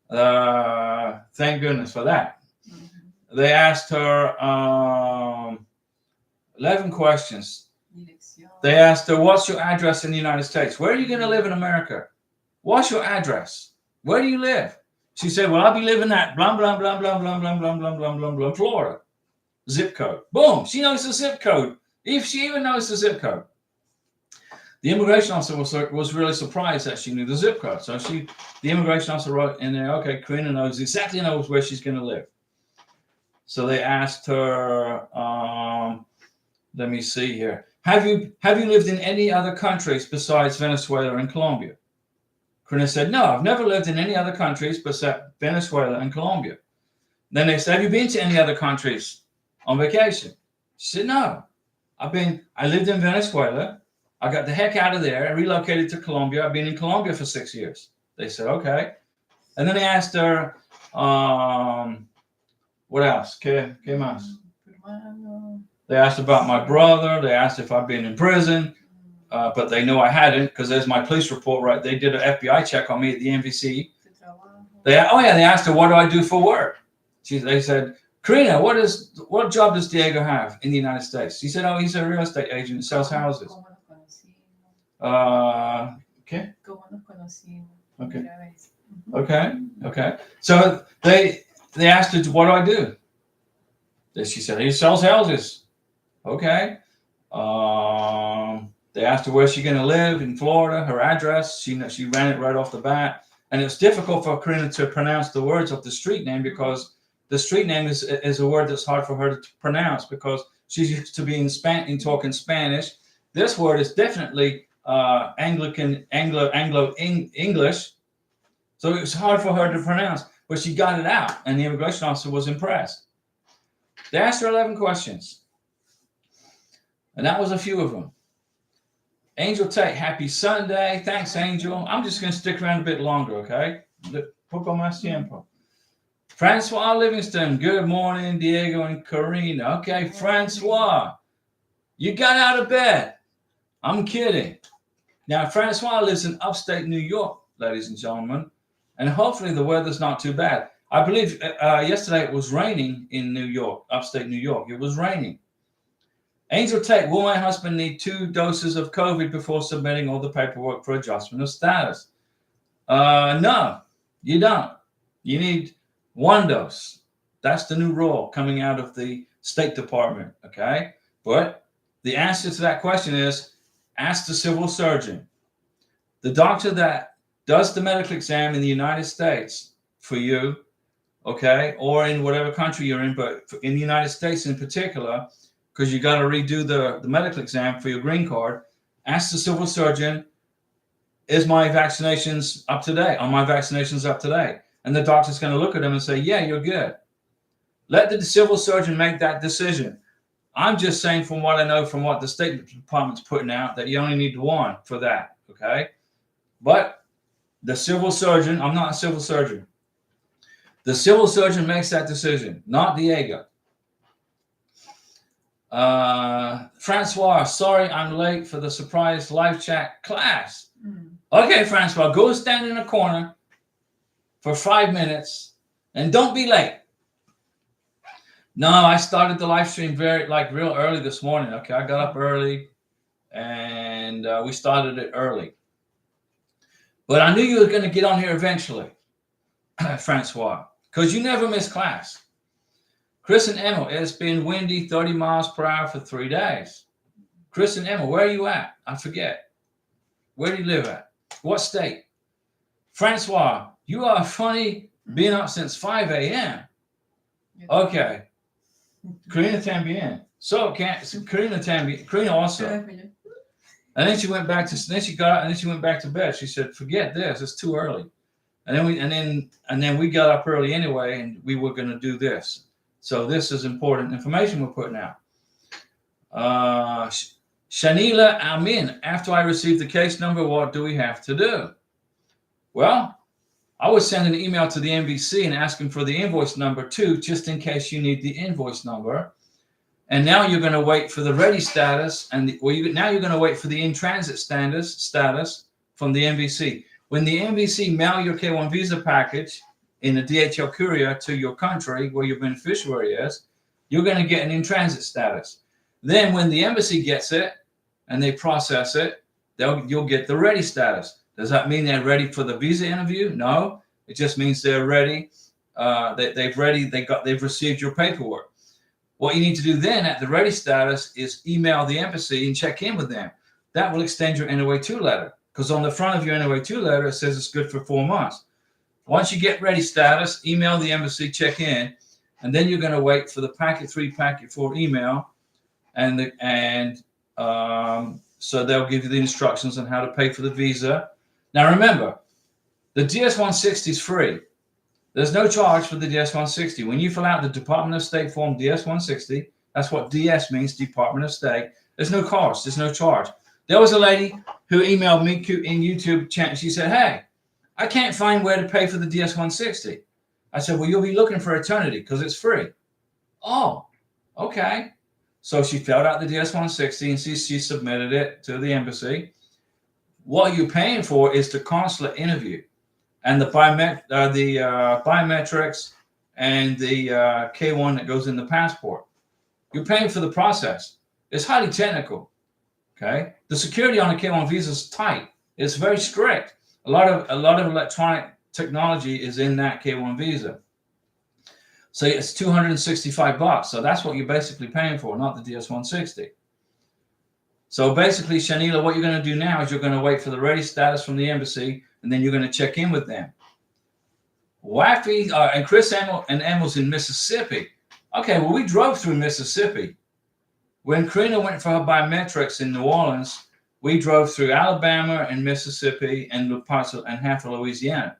Thank goodness for that. They asked her 11 questions. They asked her, what's your address in the United States? Where are you going to live in America? What's your address? Where do you live? She said, well, I'll be living at blah, blah, blah, blah, blah, blah, blah, blah, blah, blah, blah, Florida. Zip code. Boom. She knows the zip code. If she even knows the zip code. The immigration officer was really surprised that she knew the zip code. So the immigration officer wrote in there, okay, Karina exactly knows where she's going to live. So they asked her, let me see here. Have you lived in any other countries besides Venezuela and Colombia? Karina said, no, I've never lived in any other countries besides Venezuela and Colombia. Then they said, have you been to any other countries on vacation? She said, no. I lived in Venezuela. I got the heck out of there. I relocated to Colombia. I've been in Colombia for 6 years. They said, okay. And then they asked her, what else? ¿Qué más? They asked about my brother. They asked if I've been in prison, but they knew I hadn't because there's my police report. Right? They did an FBI check on me at the NVC. They asked her, what do I do for work? They said, Karina, what job does Diego have in the United States? She said, oh, he's a real estate agent, sells houses. Okay. Okay. So they asked her, what do I do? She said, he sells houses. Okay. They asked her where she's going to live in Florida, her address. She ran it right off the bat. And it's difficult for Karina to pronounce the words of the street name because the street name is a word that's hard for her to pronounce because she's used to being talking Spanish. This word is definitely Anglo-English. So it was hard for her to pronounce, but she got it out, and the immigration officer was impressed. They asked her 11 questions, and that was a few of them. Angel Tate, happy Sunday. Thanks, Angel. I'm just going to stick around a bit longer, okay? Poco más tiempo. Francois Livingston, good morning, Diego and Karina. Okay, Francois, you got out of bed. I'm kidding. Now, Francois lives in upstate New York, ladies and gentlemen, and hopefully the weather's not too bad. I believe yesterday it was raining in New York, upstate New York. It was raining. Angel Tate, will my husband need 2 doses of COVID before submitting all the paperwork for adjustment of status? No, you don't. You need 1 dose. That's the new rule coming out of the State Department, okay? But the answer to that question is ask the civil surgeon. The doctor that does the medical exam in the United States for you, okay, or in whatever country you're in, but in the United States in particular, because you got to redo the medical exam for your green card, ask the civil surgeon, is my vaccinations up to date? Are my vaccinations up to date? And the doctor's going to look at them and say, yeah, you're good. Let the civil surgeon make that decision. I'm just saying from what I know from what the State Department's putting out that you only need 1 for that, okay? But the civil surgeon, I'm not a civil surgeon. The civil surgeon makes that decision, not Diego. Francois, sorry I'm late for the surprise live chat class. Okay, Francois, go stand in a corner for 5 minutes and don't be late. No, I started the live stream real early this morning. Okay, I got up early and we started it early. But I knew you were going to get on here eventually, Francois, because you never miss class. Chris and Emma, it's been windy 30 miles per hour for 3 days. Chris and Emma, where are you at? I forget. Where do you live at? What state? Francois, you are funny being up since 5 a.m. Okay. Karina también. So Karina también. Karina also. And then she went back to bed. She said, forget this, it's too early. And then we got up early anyway, and we were going to do this. So this is important information we're putting out. Shanila Amin, after I receive the case number, what do we have to do? Well, I would send an email to the NVC and ask them for the invoice number too, just in case you need the invoice number. And now you're going to wait for the ready status, now you're going to wait for the in-transit status from the NVC. When the NVC mail your K1 visa package in a DHL courier to your country where your beneficiary is, you're going to get an in-transit status. Then when the embassy gets it and they process it, you'll get the ready status. Does that mean they're ready for the visa interview? No, it just means they're ready. They've received your paperwork. What you need to do then at the ready status is email the embassy and check in with them. That will extend your NOA2 letter, because on the front of your NOA2 letter, it says it's good for 4 months. Once you get ready status, email the embassy, check in, and then you're going to wait for the packet 3, packet 4 email, so they'll give you the instructions on how to pay for the visa. Now remember, the DS-160 is free. There's no charge for the DS-160. When you fill out the Department of State form DS-160, that's what DS means, Department of State. There's no cost. There's no charge. There was a lady who emailed me in YouTube chat. She said, hey, I can't find where to pay for the DS-160. I said, well, you'll be looking for eternity because it's free. Oh, okay. So she filled out the DS-160 and she submitted it to the embassy. What you're paying for is the consulate interview and the biometrics and the K1 that goes in the passport. You're paying for the process. It's highly technical. Okay, the security on a K1 visa is tight. It's very strict. A lot of electronic technology is in that K1 visa. So it's $265. So that's what you're basically paying for, not the DS-160. So basically, Shanila, what you're going to do now is you're going to wait for the ready status from the embassy, and then you're going to check in with them. Wifey and Chris and Emil's in Mississippi. Okay, well, we drove through Mississippi. When Karina went for her biometrics in New Orleans, we drove through Alabama and Mississippi and parts of, and half of Louisiana.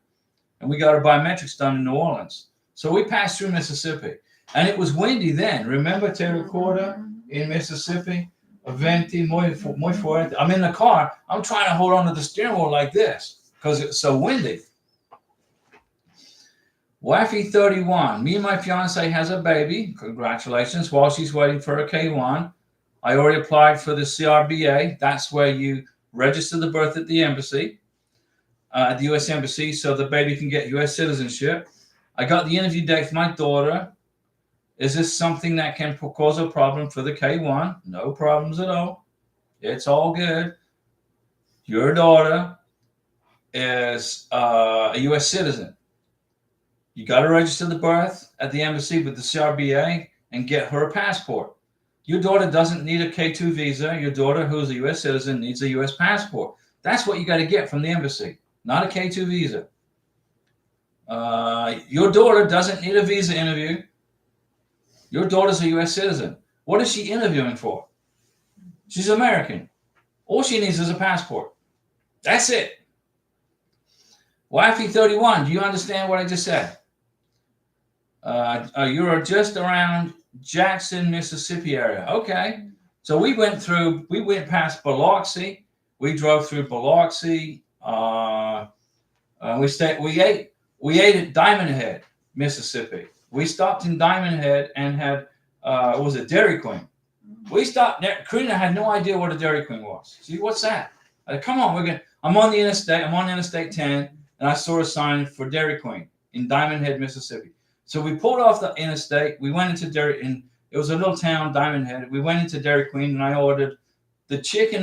And we got our biometrics done in New Orleans. So we passed through Mississippi. And it was windy then. Remember Terracotta in Mississippi? Venti, muy fuerte. I'm in the car. I'm trying to hold on to the steering wheel like this because it's so windy. Wifey 31. Me and my fiance has a baby. Congratulations. While she's waiting for her K1. I already applied for the CRBA. That's where you register the birth at the embassy, at the U.S. Embassy, so the baby can get U.S. citizenship. I got the interview date for my daughter. Is this something that can cause a problem for the K1? No problems at all. It's all good. Your daughter is a U.S. citizen. You got to register the birth at the embassy with the CRBA and get her a passport. Your daughter doesn't need a K2 visa. Your daughter, who's a U.S. citizen, needs a U.S. passport. That's what you got to get from the embassy, not a K2 visa. Your daughter doesn't need a visa interview. Your daughter's a U.S. citizen. What is she interviewing for? She's American. All she needs is a passport. That's it. Wifey 31, do you understand what I just said? You're just around Jackson, Mississippi area. Okay. So we went past Biloxi. We drove through Biloxi. We ate at Diamond Head, Mississippi. We stopped in Diamond Head and had, what was it, Dairy Queen. We stopped there. Karina had no idea what a Dairy Queen was. See, what's that? I said, come on, I'm on the interstate. I'm on Interstate 10, and I saw a sign for Dairy Queen in Diamond Head, Mississippi. So we pulled off the interstate. We went into it was a little town, Diamond Head. We went into Dairy Queen, and I ordered a chicken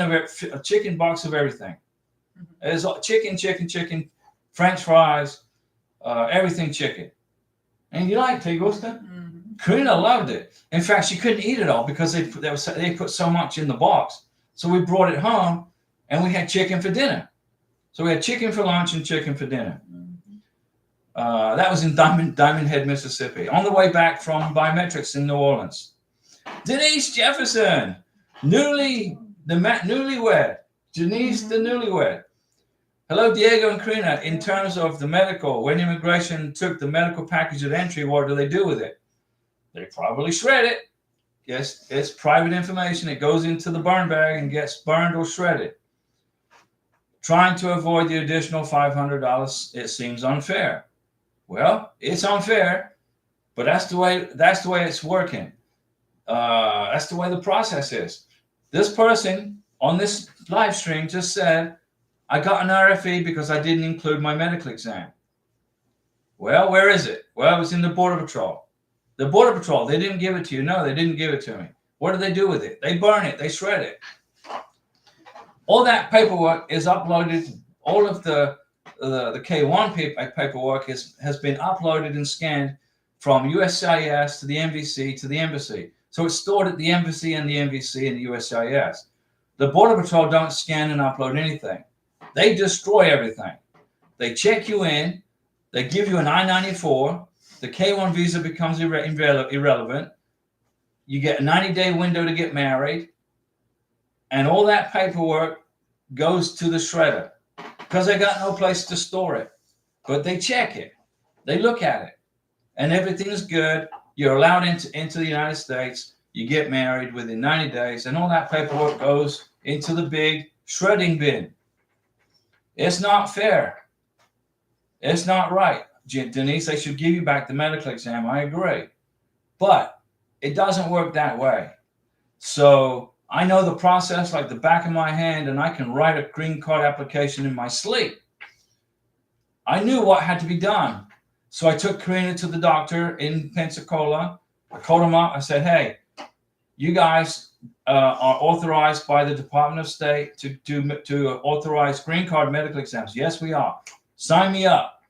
box of everything. It was chicken, French fries, everything chicken. And you like te gusta? Karina loved it. In fact, she couldn't eat it all because they put so much in the box. So we brought it home, and we had chicken for dinner. So we had chicken for lunch and chicken for dinner. That was in Diamond Head, Mississippi. On the way back from biometrics in New Orleans. Denise Jefferson, newlywed. Denise, the newlywed. Hello, Diego and Karina. In terms of the medical, when immigration took the medical package at entry, what do they do with it? They probably shred it. Yes, it's private information. It goes into the burn bag and gets burned or shredded. Trying to avoid the additional $500, it seems unfair. Well, it's unfair, but that's the way it's working. That's the way the process is. This person on this live stream just said, I got an RFE because I didn't include my medical exam. Well, where is it? Well, it was in the Border Patrol. The Border Patrol, they didn't give it to you. No, they didn't give it to me. What do they do with it? They burn it. They shred it. All that paperwork is uploaded. All of the K1 paperwork has been uploaded and scanned from USCIS to the MVC to the embassy. So it's stored at the embassy and the MVC and the USCIS. The Border Patrol don't scan and upload anything. They destroy everything. They check you in. They give you an I-94. The K1 visa becomes irrelevant. You get a 90-day window to get married. And all that paperwork goes to the shredder because they got no place to store it. But they check it. They look at it. And everything's good. You're allowed into the United States. You get married within 90 days. And all that paperwork goes into the big shredding bin. It's not fair. It's not right. Denise, they should give you back the medical exam. I agree. But it doesn't work that way. So I know the process like the back of my hand, and I can write a green card application in my sleep. I knew what had to be done. So I took Karina to the doctor in Pensacola. I called him up. I said, hey, you guys are authorized by the Department of State to authorize green card medical exams. Yes, we are. Sign me up.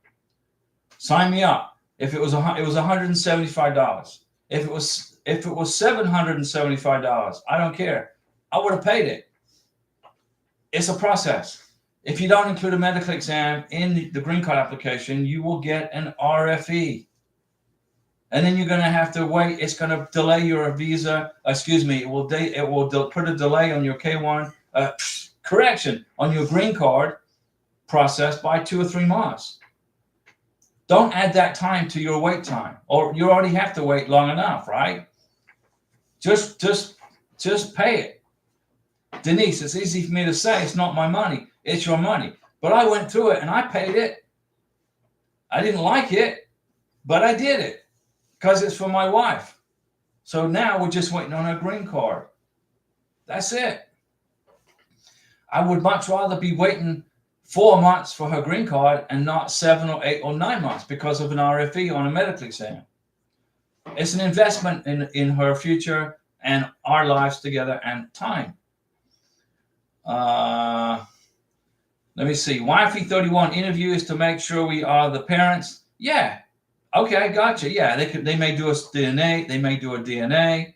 Sign me up. If it was $175. If it was $775, I don't care. I would have paid it. It's a process. If you don't include a medical exam in the green card application, you will get an RFE. And then you're going to have to wait. It's going to delay your visa. It will put a delay on your K1 on your green card process by 2 or 3 months. Don't add that time to your wait time, or you already have to wait long enough, right? Just pay it. Denise, it's easy for me to say it's not my money. It's your money. But I went through it and I paid it. I didn't like it, but I did it because it's for my wife. So now we're just waiting on her green card. That's it. I would much rather be waiting 4 months for her green card and not 7 or 8 or 9 months because of an RFE on a medical exam. It's an investment in her future and our lives together and time. Let me see. Wifey 31 interviews to make sure we are the parents. Yeah. Okay, gotcha. Yeah, they may do a DNA. They may do a DNA,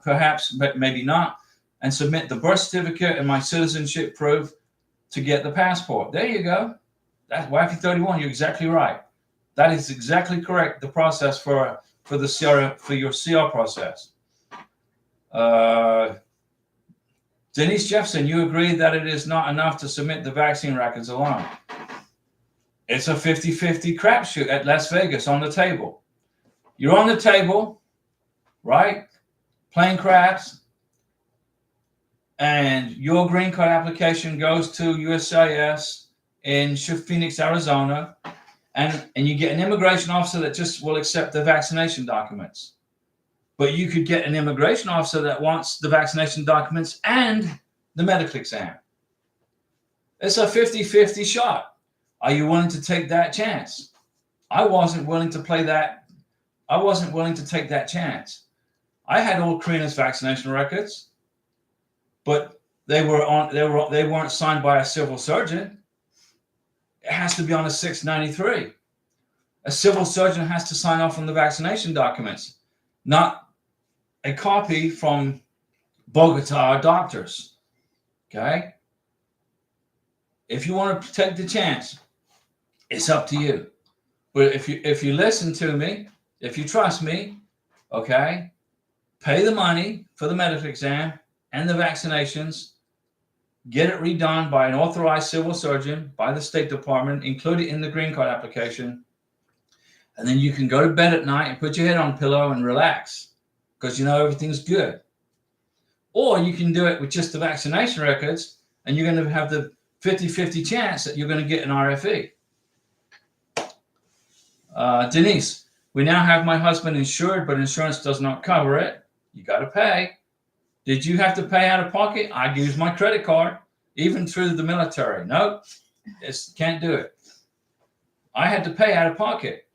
perhaps, but maybe not, and submit the birth certificate and my citizenship proof to get the passport. There you go. That's Wifey 31. You're exactly right. That is exactly correct. The process for your CR process. Denise Jefferson, you agree that it is not enough to submit the vaccine records alone. It's a 50-50 crapshoot at Las Vegas on the table. You're on the table, right? Playing craps. And your green card application goes to USCIS in Phoenix, Arizona. And you get an immigration officer that just will accept the vaccination documents. But you could get an immigration officer that wants the vaccination documents and the medical exam. It's a 50-50 shot. Are you willing to take that chance? I wasn't willing to play that. I wasn't willing to take that chance. I had all Karina's vaccination records, but they weren't signed by a civil surgeon. It has to be on a 693. A civil surgeon has to sign off on the vaccination documents, not a copy from Bogota doctors. Okay? If you want to take the chance, it's up to you. But if you listen to me, if you trust me, okay, pay the money for the medical exam and the vaccinations, get it redone by an authorized civil surgeon, by the State Department, include it in the green card application, and then you can go to bed at night and put your head on a pillow and relax because you know everything's good. Or you can do it with just the vaccination records, and you're going to have the 50-50 chance that you're going to get an RFE. Denise, we now have my husband insured, but insurance does not cover it. You got to pay. Did you have to pay out of pocket? I used my credit card, even through the military. Nope, can't do it. I had to pay out of pocket.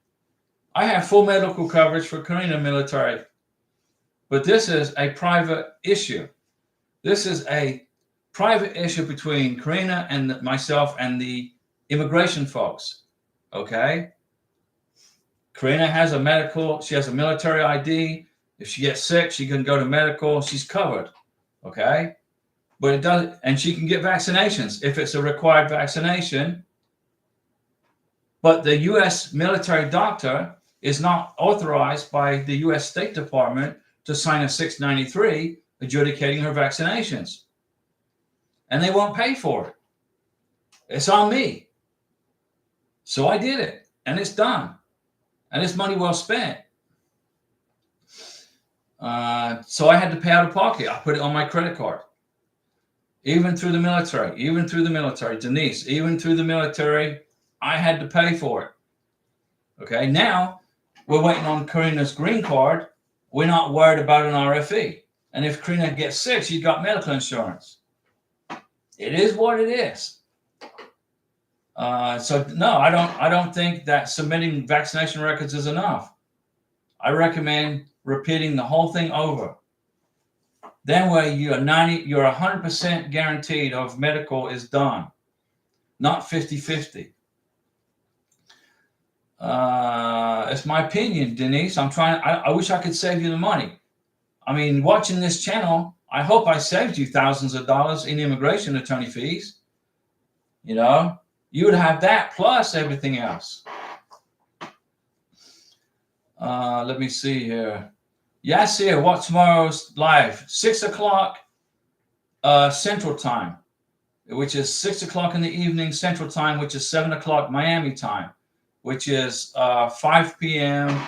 I have full medical coverage for Karina military, but this is a private issue. This is a private issue between Karina and myself and the immigration folks. Okay? Karina has she has a military ID. If she gets sick, she can go to medical. She's covered. Okay? But it does, and she can get vaccinations if it's a required vaccination. But the U.S. military doctor is not authorized by the U.S. State Department to sign a 693 adjudicating her vaccinations. And they won't pay for it. It's on me. So I did it, and it's done. And it's money well spent. So I had to pay out of pocket. I put it on my credit card. Even through the military, Denise, even through the military, I had to pay for it. Okay, now we're waiting on Karina's green card. We're not worried about an RFE. And if Karina gets sick, she's got medical insurance. It is what it is. So no, I don't think that submitting vaccination records is enough. I recommend repeating the whole thing over. Then where you're 100% guaranteed of medical is done, not 50-50. It's my opinion, Denise. I wish I could save you the money. I mean, watching this channel, I hope I saved you thousands of dollars in immigration attorney fees. You know, you would have that plus everything else. Let me see here. Yasir, what tomorrow's live? 6 o'clock Central Time, which is 6 o'clock in the evening Central Time, which is 7 o'clock Miami time, which is 5 p.m.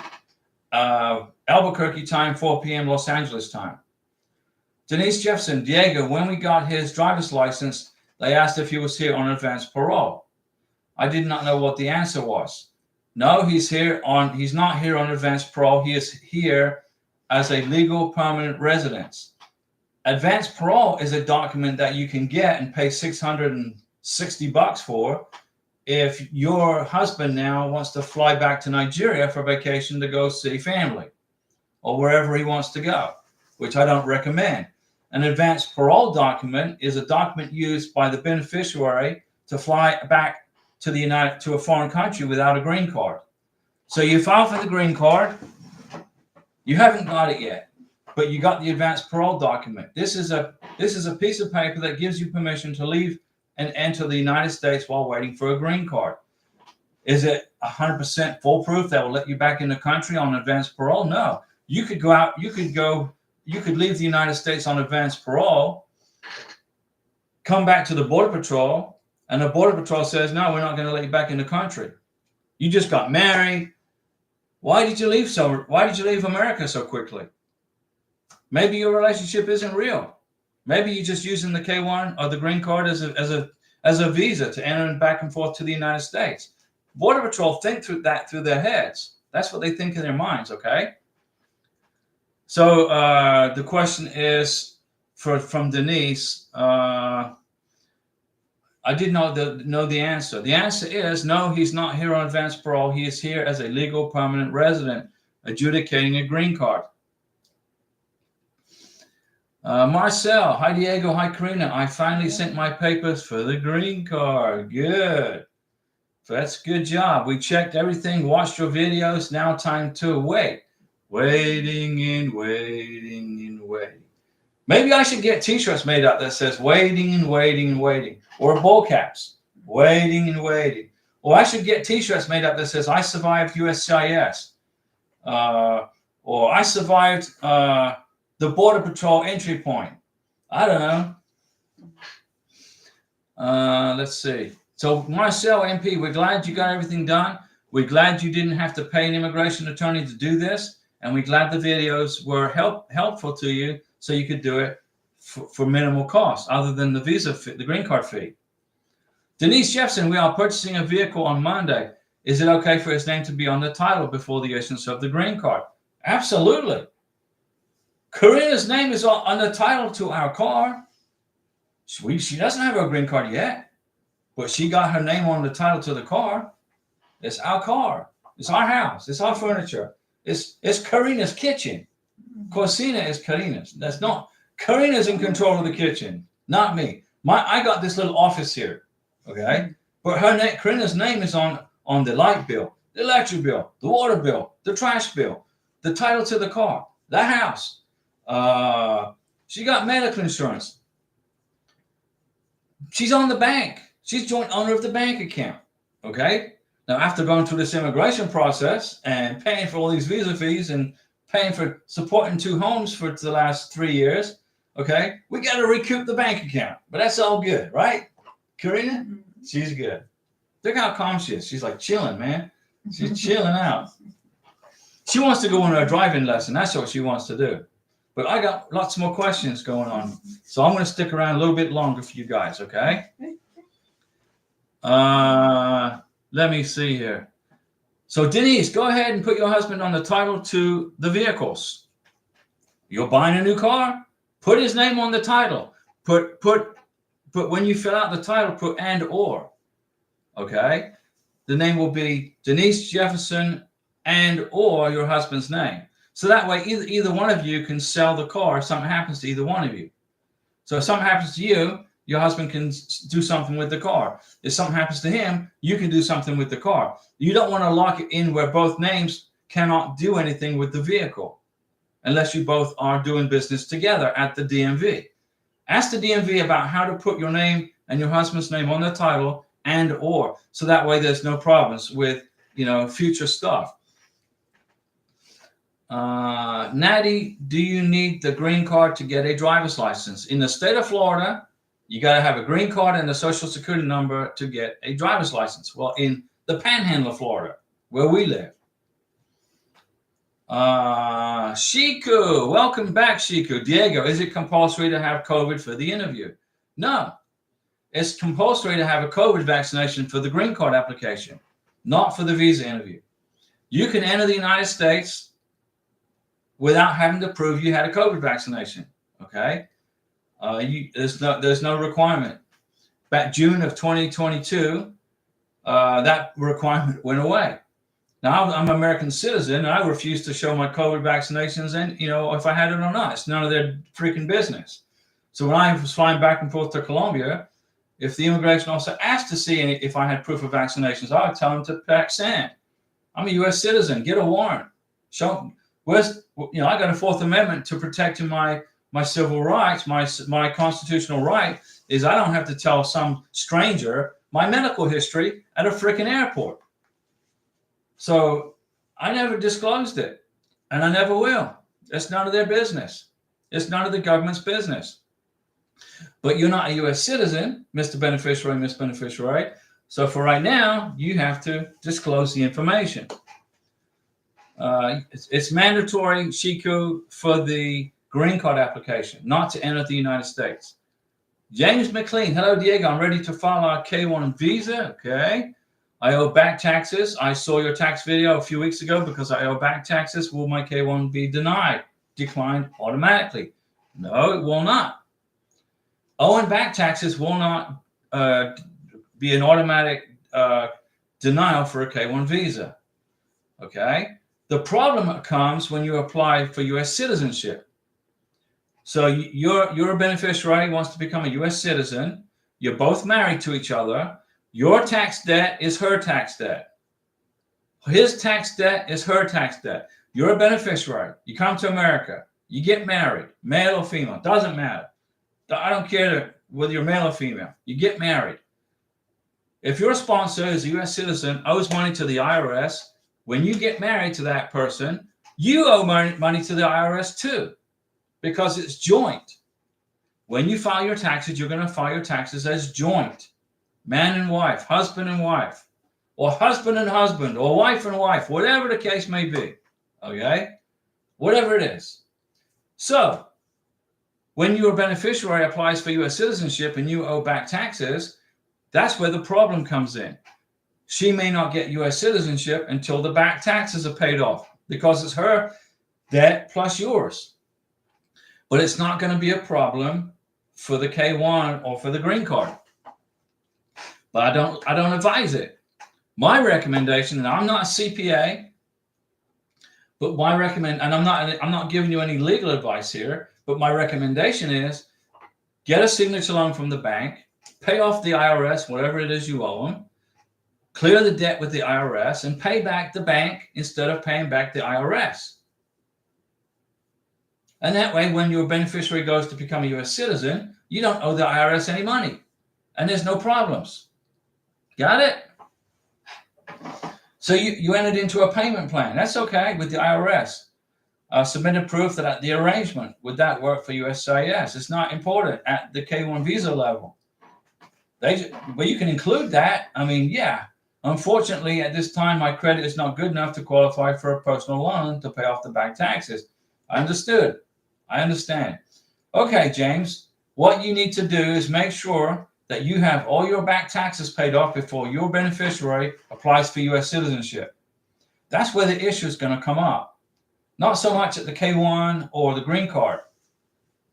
Albuquerque time, 4 p.m. Los Angeles time. Denise Jefferson, Diego, when we got his driver's license, they asked if he was here on advance parole. I did not know what the answer was. No, he's not here on advance parole. He is here as a legal permanent residence. Advance parole is a document that you can get and pay $660 for if your husband now wants to fly back to Nigeria for vacation to go see family or wherever he wants to go, which I don't recommend. An advance parole document is a document used by the beneficiary to fly back to a foreign country without a green card. So you file for the green card, you haven't got it yet, but you got the advance parole document. This is a piece of paper that gives you permission to leave and enter the United States while waiting for a green card. Is it 100% foolproof that will let you back in the country on advance parole? No. You could leave the United States on advance parole, come back to the Border Patrol, and the Border Patrol says, no, we're not going to let you back in the country. You just got married. Why did you leave America so quickly? Maybe your relationship isn't real. Maybe you're just using the K-1 or the green card as a visa to enter back and forth to the United States. Border Patrol think through their heads. That's what they think in their minds, okay? So the question is from Denise. I did not know the answer. The answer is no, he's not here on advance parole. He is here as a legal permanent resident adjudicating a green card. Marcel, hi Diego, hi Karina. I finally sent my papers for the green card. Good. That's a good job. We checked everything, watched your videos. Now time to wait. Waiting and waiting and waiting. Maybe I should get t-shirts made up that says waiting and waiting and waiting. Or ball caps. Waiting and waiting. Or I should get t-shirts made up that says I survived USCIS. Or I survived the Border Patrol entry point. I don't know. Let's see. So Marcel MP, we're glad you got everything done. We're glad you didn't have to pay an immigration attorney to do this. And we're glad the videos were helpful to you so you could do it for minimal cost other than the visa fee, the green card fee. Denise Jefferson, we are purchasing a vehicle on Monday. Is it okay for his name to be on the title before the issuance of the green card? Absolutely. Karina's name is on the title to our car. She doesn't have her green card yet, but she got her name on the title to the car. It's our car. It's our house. It's our furniture. It's Karina's kitchen. Cocina is Karina's. That's not Karina's in control of the kitchen, not me. I got this little office here, okay? But Karina's name is on the light bill, the electric bill, the water bill, the trash bill, the title to the car, the house. She got medical insurance. She's on the bank. She's joint owner of the bank account, okay? Now, after going through this immigration process and paying for all these visa fees and paying for supporting 2 homes for the last 3 years, okay, we got to recoup the bank account. But that's all good, right? Karina, she's good. Look how calm she is. She's like chilling, man. She's chilling out. She wants to go on her driving lesson. That's what she wants to do. But I got lots more questions going on. So I'm going to stick around a little bit longer for you guys, okay? Let me see here. So Denise, go ahead and put your husband on the title to the vehicles. You're buying a new car, put his name on the title. Put when you fill out the title, put and or. Okay? The name will be Denise Jefferson and or your husband's name. So that way either one of you can sell the car if something happens to either one of you. So if something happens to you, your husband can do something with the car. If something happens to him, you can do something with the car. You don't want to lock it in where both names cannot do anything with the vehicle unless you both are doing business together at the DMV. Ask the DMV about how to put your name and your husband's name on the title and or, so that way there's no problems with, future stuff. Natty, do you need the green card to get a driver's license? In the state of Florida, you got to have a green card and a social security number to get a driver's license. Well, in the Panhandle of Florida, where we live. Shiku, welcome back, Shiku. Diego, is it compulsory to have COVID for the interview? No, it's compulsory to have a COVID vaccination for the green card application, not for the visa interview. You can enter the United States without having to prove you had a COVID vaccination. Okay, there's no requirement. Back June of 2022, that requirement went away. Now I'm an American citizen, and I refuse to show my COVID vaccinations, and if I had it or not, it's none of their freaking business. So when I was flying back and forth to Colombia, if the immigration officer asked to see if I had proof of vaccinations, I would tell them to pack sand. I'm a U.S. citizen. Get a warrant. Show. I got a Fourth Amendment to protecting my civil rights. My constitutional right is I don't have to tell some stranger my medical history at a freaking airport. So I never disclosed it, and I never will. It's none of their business. It's none of the government's business. But you're not a U.S. citizen, Mr. Beneficiary, Miss Beneficiary. So for right now, you have to disclose the information. It's mandatory, Shiku, for the green card application, not to enter the United States. James McLean, hello, Diego. I'm ready to file our K-1 visa. Okay. I owe back taxes. I saw your tax video a few weeks ago. Because I owe back taxes, will my K-1 be declined automatically? No, it will not. Owing back taxes will not be an automatic denial for a K-1 visa. Okay? The problem comes when you apply for U.S. citizenship. So you're a beneficiary, wants to become a U.S. citizen. You're both married to each other. Your tax debt is her tax debt. His tax debt is her tax debt. You're a beneficiary. You come to America. You get married, male or female. Doesn't matter. I don't care whether you're male or female. You get married. If your sponsor is a U.S. citizen, owes money to the IRS, when you get married to that person, you owe money to the IRS too, because it's joint. When you file your taxes, you're going to file your taxes as joint. Man and wife, husband and wife, or husband and husband, or wife and wife, whatever the case may be. Okay? Whatever it is. So, when your beneficiary applies for U.S. citizenship and you owe back taxes, that's where the problem comes in. She may not get U.S. citizenship until the back taxes are paid off, because it's her debt plus yours. But it's not going to be a problem for the K-1 or for the green card. But I don't advise it. My recommendation, and I'm not a CPA, but and I'm not giving you any legal advice here, but my recommendation is get a signature loan from the bank, pay off the IRS, whatever it is you owe them, clear the debt with the IRS, and pay back the bank instead of paying back the IRS. And that way, when your beneficiary goes to become a U.S. citizen, you don't owe the IRS any money, and there's no problems. Got it? So you entered into a payment plan. That's okay with the IRS. Submitted proof that the arrangement, would that work for USCIS? It's not important at the K-1 visa level. But you can include that. I mean, yeah. Unfortunately, at this time, my credit is not good enough to qualify for a personal loan to pay off the back taxes. Understood. I understand. Okay, James, what you need to do is make sure that you have all your back taxes paid off before your beneficiary applies for U.S. citizenship. That's where the issue is going to come up. Not so much at the K-1 or the green card.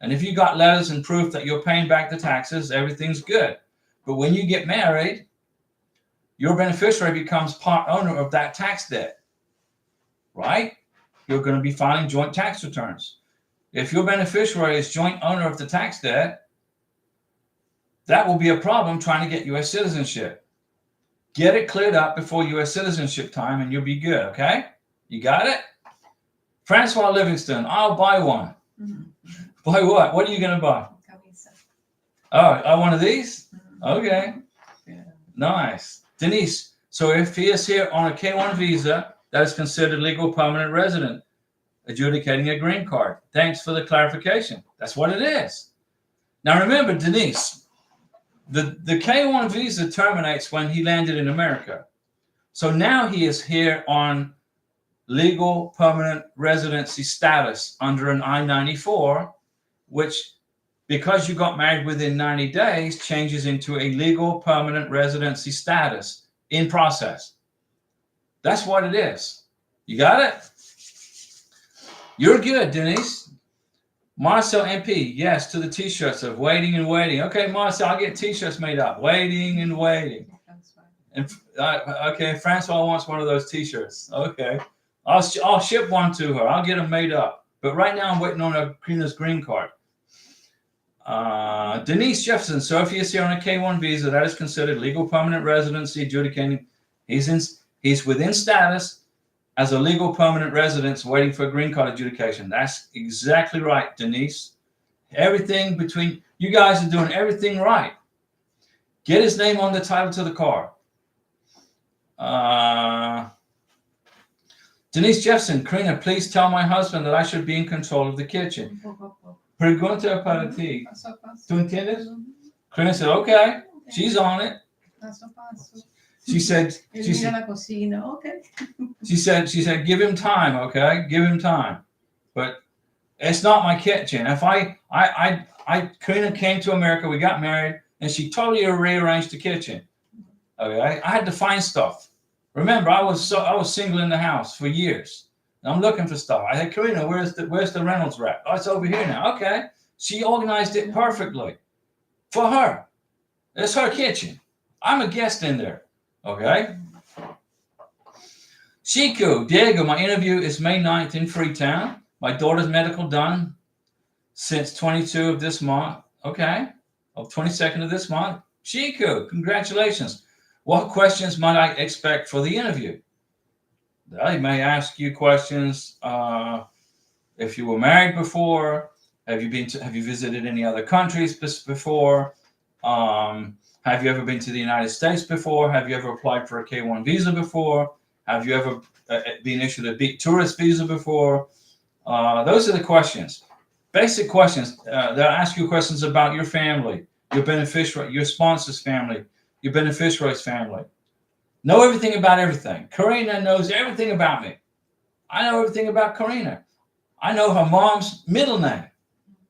And if you got letters and proof that you're paying back the taxes, everything's good. But when you get married, your beneficiary becomes part owner of that tax debt, right? You're going to be filing joint tax returns. If your beneficiary is joint owner of the tax debt, that will be a problem trying to get U.S. citizenship. Get it cleared up before U.S. citizenship time and you'll be good, okay? You got it? Francois Livingston, I'll buy one. Mm-hmm. Buy what? What are you going to buy? Oh, one of these? Mm-hmm. Okay. Yeah. Nice. Denise, so if he is here on a K-1 visa, that is considered legal permanent resident, adjudicating a green card. Thanks for the clarification. That's what it is. Now remember, Denise, the K-1 visa terminates when he landed in America. So now he is here on legal permanent residency status under an I-94, which, because you got married within 90 days, changes into a legal permanent residency status in process. That's what it is. You got it? You're good, Denise. Marcel MP, yes, to the t-shirts of waiting and waiting. Okay, Marcel, I'll get t-shirts made up. Waiting and waiting. And okay, Francois wants one of those t-shirts. Okay. I'll ship one to her. I'll get them made up. But right now I'm waiting on Karina's green card. Denise Jefferson, so if he's here on a K-1 visa, that is considered legal permanent residency adjudicating. He's within status as a legal permanent resident waiting for a green card adjudication. That's exactly right, Denise. Everything between you guys are doing everything right. Get his name on the title to the car. Denise Jefferson, Karina, please tell my husband that I should be in control of the kitchen. Pregunta para ti. ¿Tú entiendes? Karina said, okay. She's on it. She said, she said, give him time, okay? Give him time. But it's not my kitchen. If Karina came to America, we got married, and she totally rearranged the kitchen. Okay, I had to find stuff. Remember, I was single in the house for years. And I'm looking for stuff. I said, Karina, where's the Reynolds rack? Oh, it's over here now. Okay. She organized it perfectly for her. It's her kitchen. I'm a guest in there. Okay. Shiku, Diego, my interview is May 9th in Freetown. My daughter's medical done since 22 of this month. Okay. Of 22nd of this month. Shiku, congratulations. What questions might I expect for the interview? They may ask you questions. If you were married before, have you visited any other countries before? Have you ever been to the United States before? Have you ever applied for a K-1 visa before? Have you ever been issued a tourist visa before? Those are the questions. Basic questions. They'll ask you questions about your family, your beneficiary, your sponsor's family, your beneficiary's family. Know everything about everything. Karina knows everything about me. I know everything about Karina. I know her mom's middle name.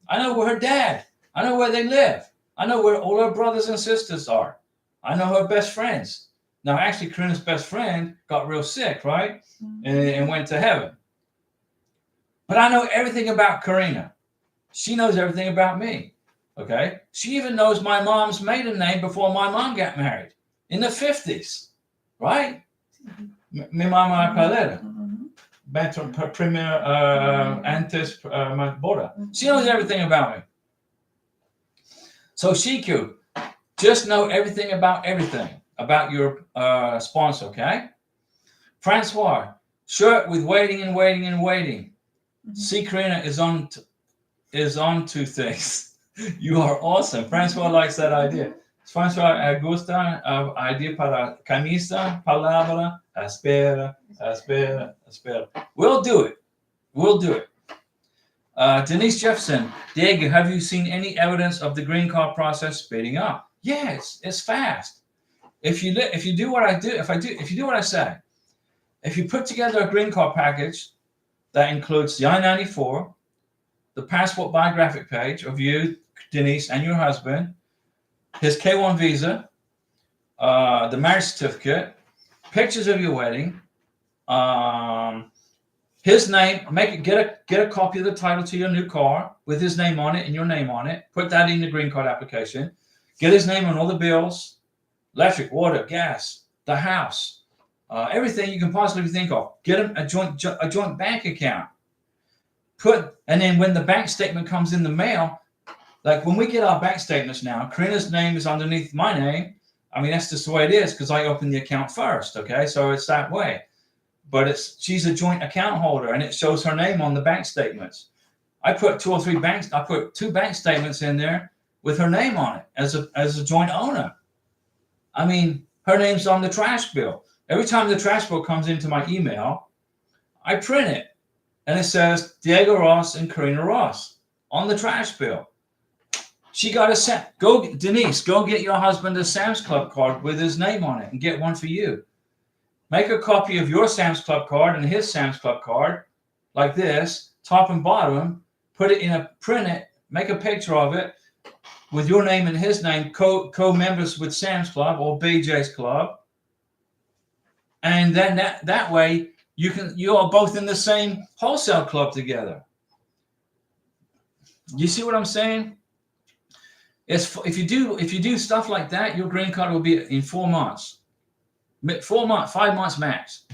I know where her dad. I know where they live. I know where all her brothers and sisters are. I know her best friends. Now, actually, Karina's best friend got real sick, right? And went to heaven. But I know everything about Karina. She knows everything about me. Okay? She even knows my mom's maiden name before my mom got married in the 50s. Right? Mi mamá Palera. Antes boda. She knows everything about me. So Shiku, just know everything about your sponsor, okay? Francois, shirt with waiting and waiting and waiting. See, Karina is on to things. You are awesome. Francois likes that idea. Francois gusta idea para camisa, palabra, espera. We'll do it. Denise Jefferson, Diego, have you seen any evidence of the green card process speeding up? Yes, it's fast. If you do what I do, if you do what I say, if you put together a green card package that includes the I-94, the passport biographic page of you, Denise, and your husband, his K1 visa, the marriage certificate, pictures of your wedding, his name. Get a copy of the title to your new car with his name on it and your name on it. Put that in the green card application. Get his name on all the bills, electric, water, gas, the house, everything you can possibly think of. Get him a joint bank account. And then when the bank statement comes in the mail, like when we get our bank statements now, Karina's name is underneath my name. I mean, that's just the way it is because I opened the account first. Okay, so it's that way. But she's a joint account holder, and it shows her name on the bank statements. I put two bank statements in there with her name on it as a joint owner. I mean, her name's on the trash bill. Every time the trash bill comes into my email, I print it. And it says Diego Ross and Karina Ross on the trash bill. She got Denise, go get your husband a Sam's Club card with his name on it and get one for you. Make a copy of your Sam's Club card and his Sam's Club card like this, top and bottom, print it, make a picture of it with your name and his name, co-members with Sam's Club or BJ's Club. And then that way, you are both in the same wholesale club together. You see what I'm saying? If you do stuff like that, your green card will be in 4 months. 5 months max.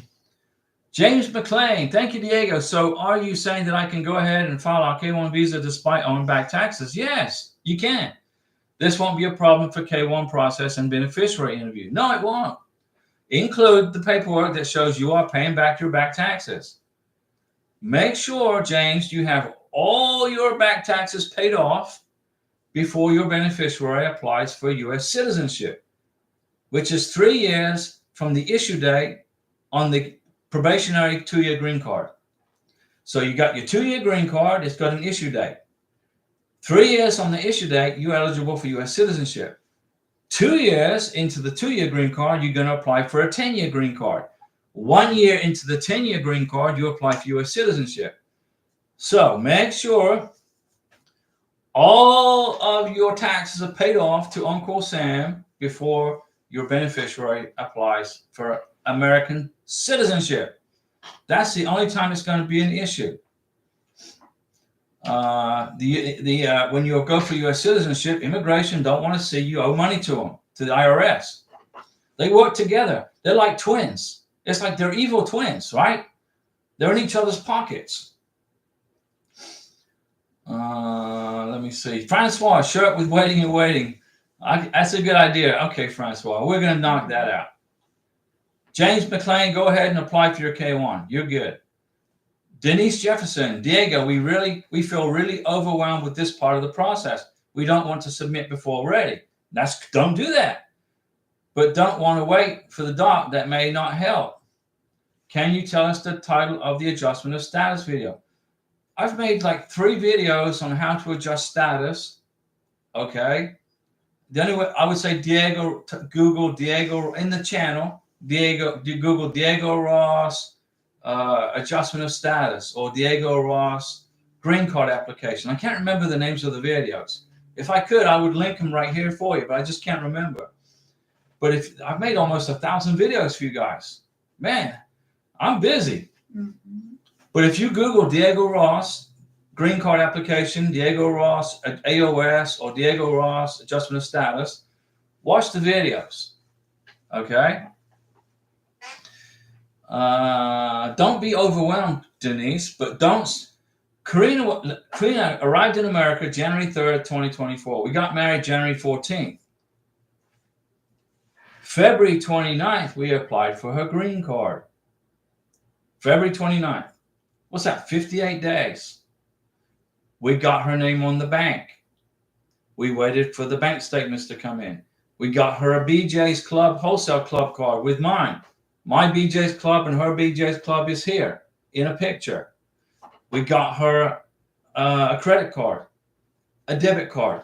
James McLean, thank you, Diego. So are you saying that I can go ahead and file our K1 visa despite owing back taxes? Yes, you can. This won't be a problem for K1 process and beneficiary interview. No, it won't. Include the paperwork that shows you are paying back your back taxes. Make sure, James, you have all your back taxes paid off before your beneficiary applies for U.S. citizenship, which is 3 years from the issue date on the probationary 2-year green card. So you got your 2-year green card, it's got an issue date. 3 years on the issue date, you're eligible for U.S. citizenship. 2 years into the 2-year green card, you're going to apply for a 10-year green card. 1 year into the 10-year green card, you apply for U.S. citizenship. So make sure all of your taxes are paid off to Uncle Sam before your beneficiary applies for American citizenship. That's the only time it's going to be an issue. When you go for U.S. citizenship, immigration don't want to see you owe money to them, to the IRS. They work together. They're like twins. It's like they're evil twins, right? They're in each other's pockets. Let me see. Francois, shirt with waiting and waiting. That's a good idea. Okay, Francois, we're going to knock that out. James McLean, go ahead and apply for your K1. You're good. Denise Jefferson, Diego, we feel really overwhelmed with this part of the process. We don't want to submit before we're ready. Don't do that. But don't want to wait for the doc. That may not help. Can you tell us the title of the adjustment of status video? I've made like 3 videos on how to adjust status. Okay. The only way I would say Diego, Google Diego in the channel. Google Diego Ross adjustment of status or Diego Ross green card application. I can't remember the names of the videos. If I could, I would link them right here for you, but I just can't remember. But I've made almost 1,000 videos for you guys. Man, I'm busy. Mm-hmm. But if you Google Diego Ross green card application, Diego Ross AOS, or Diego Ross adjustment of status, watch the videos. Okay. Don't be overwhelmed, Denise, but Karina arrived in America January 3rd, 2024. We got married January 14th. February 29th, we applied for her green card. February 29th. What's that? 58 days. We got her name on the bank. We waited for the bank statements to come in. We got her a BJ's Club wholesale club card with mine. My BJ's Club and her BJ's Club is here in a picture. We got her a credit card, a debit card.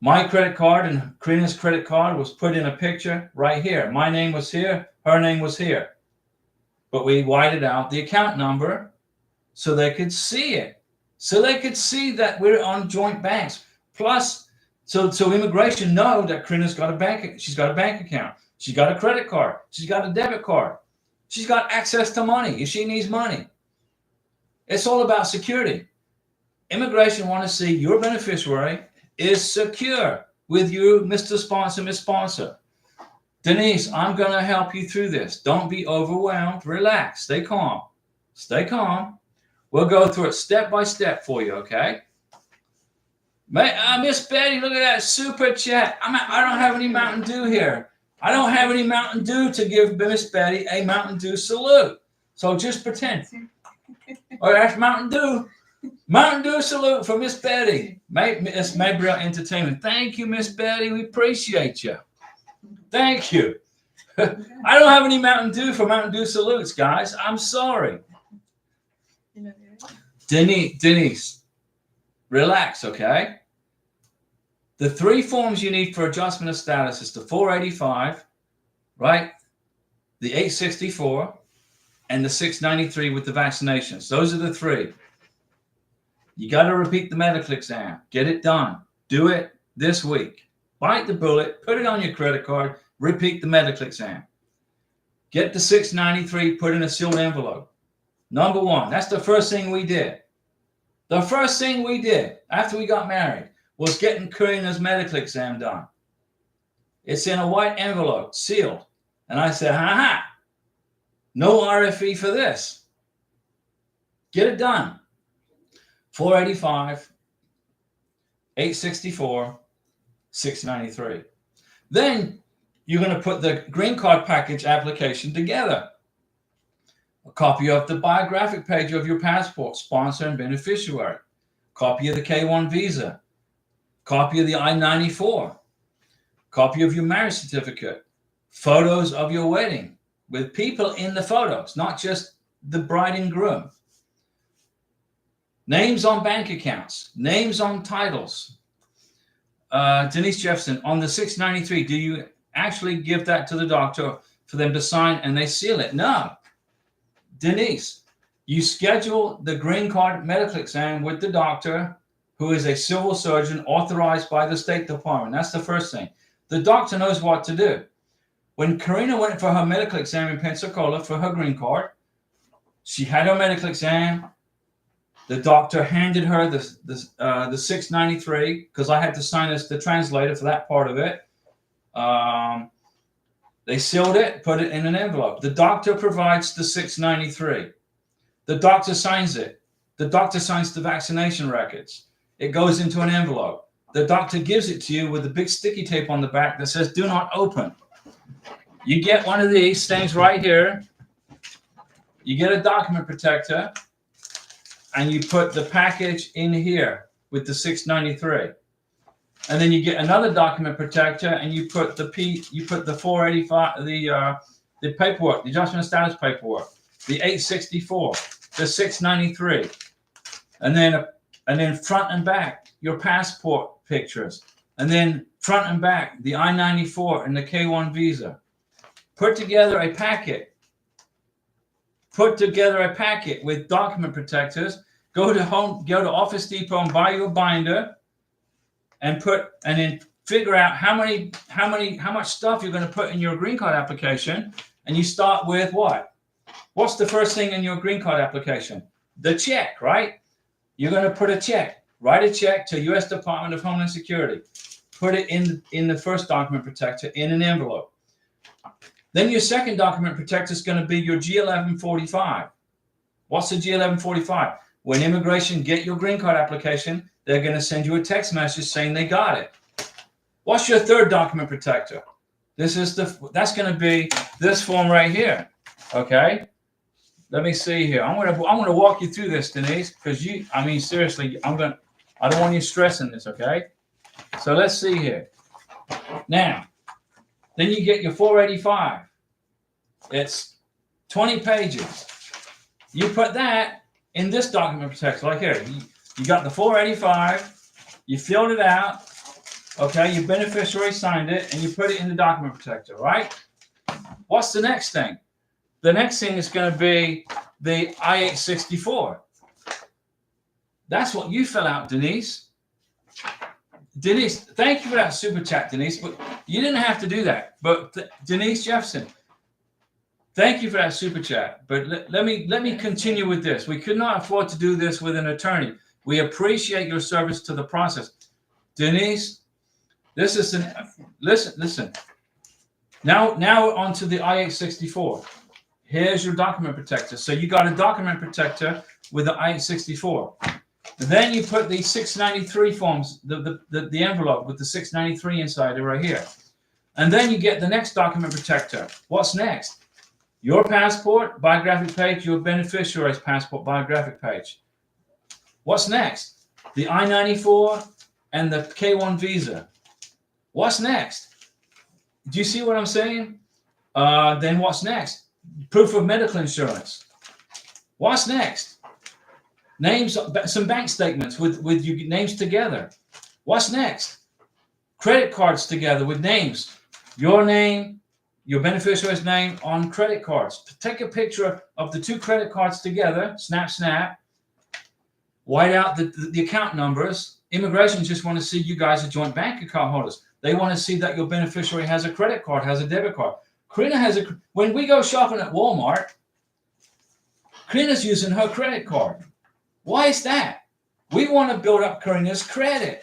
My credit card and Karina's credit card was put in a picture right here. My name was here. Her name was here. But we whited out the account number so they could see it. So they could see that we're on joint banks. Plus, So immigration know that Karina's got a bank. She's got a bank account. She's got a credit card. She's got a debit card. She's got access to money if she needs money. It's all about security. Immigration want to see your beneficiary is secure with you, Mr. Sponsor, Miss Sponsor. Denise, I'm going to help you through this. Don't be overwhelmed. Relax. Stay calm. Stay calm. We'll go through it step by step for you, okay? Miss Betty, look at that super chat. I don't have any Mountain Dew here. I don't have any Mountain Dew to give Miss Betty a Mountain Dew salute. So just pretend. Oh, that's Mountain Dew. Mountain Dew salute for Miss Betty. Miss Maybreal Entertainment. Thank you, Miss Betty. We appreciate you. Thank you. I don't have any Mountain Dew for Mountain Dew salutes, guys. I'm sorry. Denise, relax, okay? The 3 forms you need for adjustment of status is the 485, right? The 864, and the 693 with the vaccinations. Those are the 3. You got to repeat the medical exam. Get it done. Do it this week. Bite the bullet, put it on your credit card, repeat the medical exam. Get the 693, put in a sealed envelope. Number 1, that's the first thing we did. The first thing we did after we got married was getting Karina's medical exam done. It's in a white envelope, sealed. And I said, no RFE for this. Get it done. 485, 864, 693. Then you're going to put the green card package application together. A copy of the biographic page of your passport, sponsor and beneficiary. Copy of the K-1 visa. Copy of the I-94. Copy of your marriage certificate. Photos of your wedding with people in the photos, not just the bride and groom. Names on bank accounts. Names on titles. Denise Jefferson, on the 693, do you actually give that to the doctor for them to sign and they seal it? No. Denise, you schedule the green card medical exam with the doctor who is a civil surgeon authorized by the State Department. That's the first thing. The doctor knows what to do. When Karina went for her medical exam in Pensacola for her green card, she had her medical exam. The doctor handed her the 693 because I had to sign as the translator for that part of it. They sealed it, put it in an envelope. The doctor provides the 693. The doctor signs it. The doctor signs the vaccination records. It goes into an envelope. The doctor gives it to you with a big sticky tape on the back that says, do not open. You get one of these things right here. You get a document protector. And you put the package in here with the 693. And then you get another document protector and you put the 485, the paperwork, the adjustment of status paperwork, the 864, the 693. And then front and back, your passport pictures. And then front and back, the I-94 and the K-1 visa. Put together a packet. Put together a packet with document protectors. Go to Office Depot and buy you a binder, and then figure out how much stuff you're going to put in your green card application. And you start with what? What's the first thing in your green card application? The check, right? You're going to put a check. Write a check to U.S. Department of Homeland Security. Put it in the first document protector in an envelope. Then your second document protector is going to be your G1145. What's the G1145? When immigration get your green card application, they're going to send you a text message saying they got it. What's your third document protector? That's going to be this form right here. Okay. Let me see here. I'm going to walk you through this, Denise, because seriously, I don't want you stressing this. Okay. So let's see here. Now, then you get your 485. It's 20 pages. You put that in this document protector right here. You got the 485. You filled it out. Okay, your beneficiary signed it, and you put it in the document protector, right? What's the next thing? The next thing is going to be the I-864. That's what you fill out, Denise. Denise, thank you for that super chat, Denise. But you didn't have to do that. But Denise Jefferson, thank you for that super chat. But let me continue with this. We could not afford to do this with an attorney. We appreciate your service to the process. Denise, this is listen. Now on to the I-864. Here's your document protector. So you got a document protector with the I-864. Then you put the 693 forms, the envelope with the 693 inside it right here. And then you get the next document protector. What's next? Your passport, biographic page, your beneficiary's passport, biographic page. What's next? The I-94 and the K-1 visa. What's next? Do you see what I'm saying? Then what's next? Proof of medical insurance. What's next? Names, some bank statements with your names together. What's next? Credit cards together with names. Your name, your beneficiary's name on credit cards. Take a picture of the two credit cards together. Snap. White out the account numbers. Immigration just want to see you guys are joint bank account holders. They want to see that your beneficiary has a credit card, has a debit card. Karina has when we go shopping at Walmart, Karina's using her credit card. Why is that? We want to build up Karina's credit,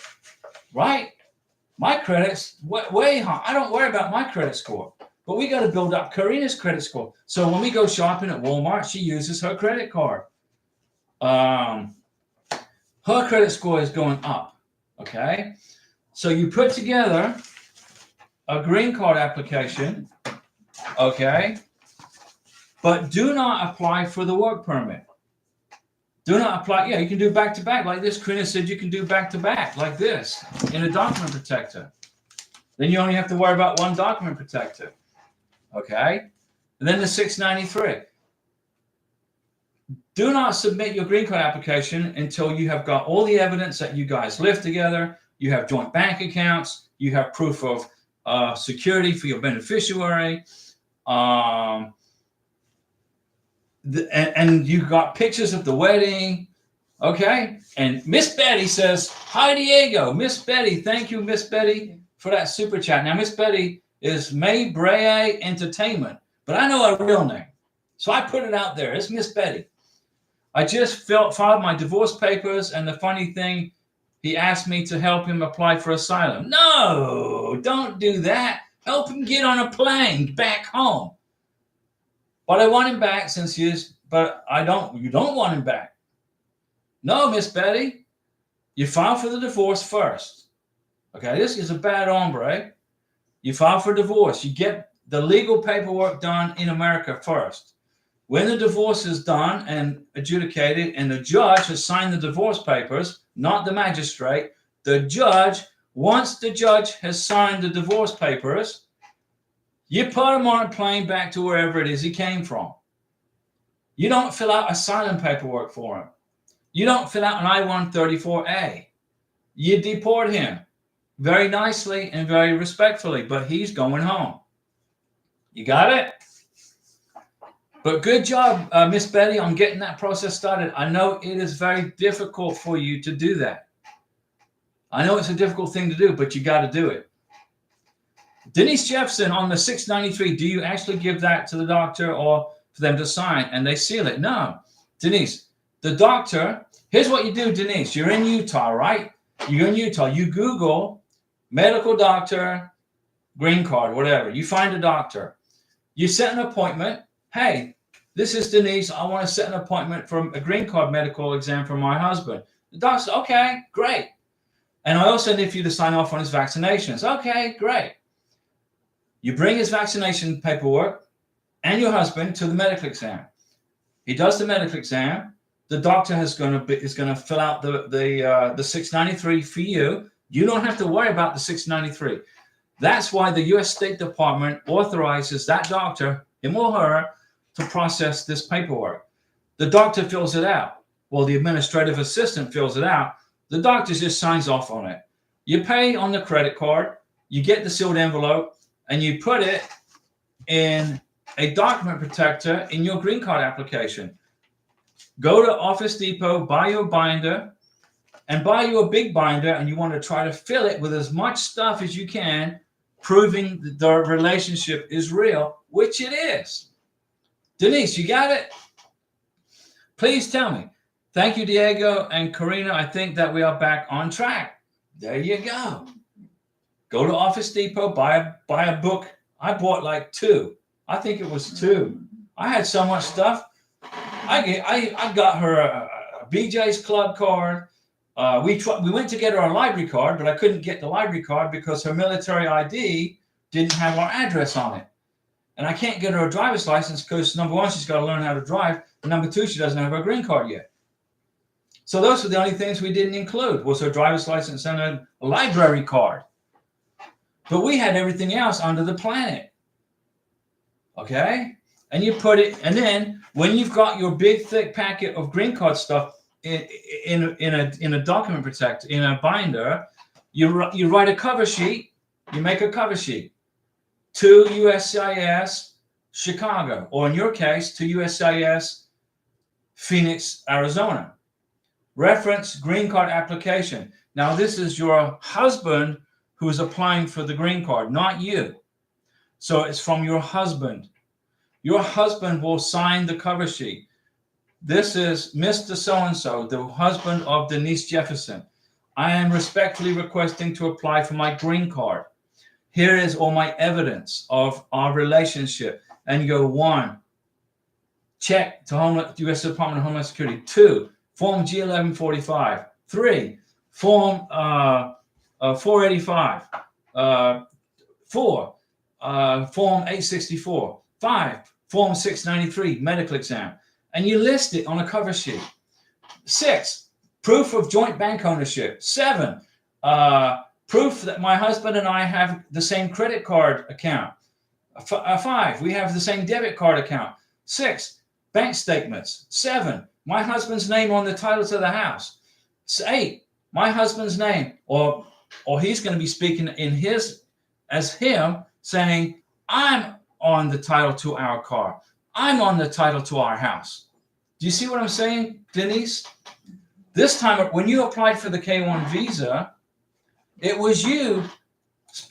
right? My credit's way high. I don't worry about my credit score, but we got to build up Karina's credit score. So when we go shopping at Walmart, she uses her credit card. Her credit score is going up, okay? So you put together a green card application, okay? But do not apply for the work permit. Do not apply. Yeah, you can do back-to-back like this. Karina said you can do back-to-back like this in a document protector. Then you only have to worry about one document protector, okay? And then the 693. Do not submit your green card application until you have got all the evidence that you guys live together, you have joint bank accounts, you have proof of security for your beneficiary, and you got pictures of the wedding, okay? And Miss Betty says, hi, Diego. Miss Betty, thank you, Miss Betty, for that super chat. Now, Miss Betty is May Brea Entertainment, but I know her real name, so I put it out there. It's Miss Betty. I just filed my divorce papers, and the funny thing, he asked me to help him apply for asylum. No, don't do that. Help him get on a plane back home. But I want him back you don't want him back. No, Miss Betty, you file for the divorce first. Okay, this is a bad hombre. You file for divorce. You get the legal paperwork done in America first. When the divorce is done and adjudicated and the judge has signed the divorce papers, not the magistrate, the judge, once the judge has signed the divorce papers, you put him on a plane back to wherever it is he came from. You don't fill out asylum paperwork for him. You don't fill out an I-134A. You deport him very nicely and very respectfully, but he's going home. You got it? But good job, Miss Betty, on getting that process started. I know it is very difficult for you to do that. I know it's a difficult thing to do, but you got to do it. Denise Jefferson on the 693, do you actually give that to the doctor or for them to sign and they seal it? No. Denise, the doctor, here's what you do, Denise. You're in Utah, right? You're in Utah. You Google medical doctor, green card, whatever. You find a doctor. You set an appointment. Hey, this is Denise. I want to set an appointment for a green card medical exam for my husband. The doctor says, okay, great. And I also need for you to sign off on his vaccinations. Okay, great. You bring his vaccination paperwork and your husband to the medical exam. He does the medical exam. The doctor is going to fill out the 693 for you. You don't have to worry about the 693. That's why the U.S. State Department authorizes that doctor, him or her, to process this paperwork. The doctor fills it out. Well, the administrative assistant fills it out. The doctor just signs off on it. You pay on the credit card. You get the sealed envelope, and you put it in a document protector in your green card application. Go to Office Depot, buy your binder, and buy you a big binder, and you want to try to fill it with as much stuff as you can, proving that the relationship is real, which it is. Denise, you got it? Please tell me. Thank you, Diego and Karina. I think that we are back on track. There you go. Go to Office Depot, buy a book. I bought like 2. I think it was 2. I had so much stuff. I got her a BJ's Club card. We went to get her a library card, but I couldn't get the library card because her military ID didn't have our address on it. And I can't get her a driver's license because, number one, she's got to learn how to drive. And number 2, she doesn't have her green card yet. So those were the only things we didn't include, was her driver's license and a library card. But we had everything else under the planet. Okay? And you put it, and then when you've got your big thick packet of green card stuff in a document protector, in a binder, you write a cover sheet. You make a cover sheet to USCIS Chicago, or in your case, to USCIS Phoenix, Arizona. Reference green card application. Now, this is your husband who is applying for the green card, not you. So it's from your husband. Your husband will sign the cover sheet. This is Mr. So-and-so, the husband of Denise Jefferson. I am respectfully requesting to apply for my green card. Here is all my evidence of our relationship. And you go, 1, check to U.S. Department of Homeland Security. 2, Form G1145. 3, Form 485. 4, Form 864. 5, Form 693, medical exam. And you list it on a cover sheet. 6, proof of joint bank ownership. 7, proof that my husband and I have the same credit card account. 5, we have the same debit card account. 6, bank statements. 7, my husband's name on the title to the house. 8, my husband's name, or he's going to be speaking in his as him, saying, I'm on the title to our car. I'm on the title to our house. Do you see what I'm saying, Denise? This time, when you applied for the K-1 visa, it was you,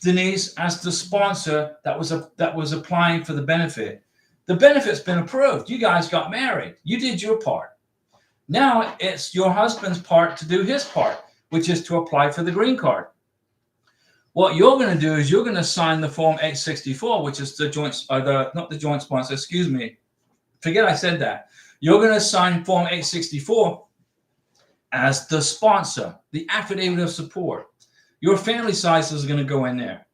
Denise, as the sponsor that was applying for the benefit. The benefit's been approved. You guys got married. You did your part. Now it's your husband's part to do his part, which is to apply for the green card. What you're going to do is you're going to sign the Form 864, which is the joint, not the joint sponsor, excuse me. Forget I said that. You're going to sign Form 864 as the sponsor, the affidavit of support. Your family size is going to go in there.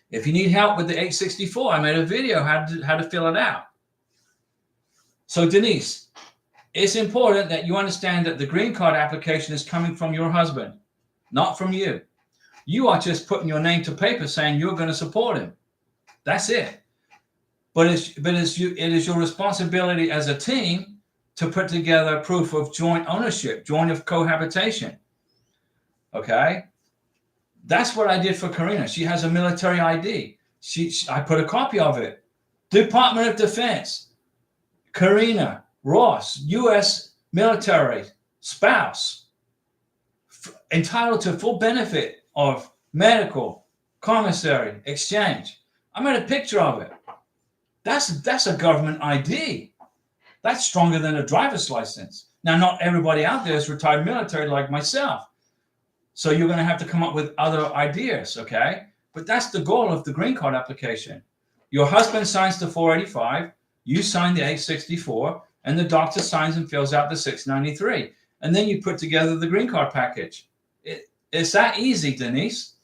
If you need help with the 864, I made a video how to fill it out. So Denise, it's important that you understand that the green card application is coming from your husband, not from you. You are just putting your name to paper saying you're going to support him. That's it. But it is your responsibility as a team to put together proof of joint ownership, joint of cohabitation. Okay? That's what I did for Karina. She has a military ID. I put a copy of it. Department of Defense. Karina Ross, U.S. military spouse, entitled to full benefit of medical, commissary, exchange. I made a picture of it. That's a government ID. That's stronger than a driver's license. Now, not everybody out there is retired military like myself. So you're going to have to come up with other ideas, okay? But that's the goal of the green card application. Your husband signs the 485, you sign the 864, and the doctor signs and fills out the 693. And then you put together the green card package. It's that easy, Denise.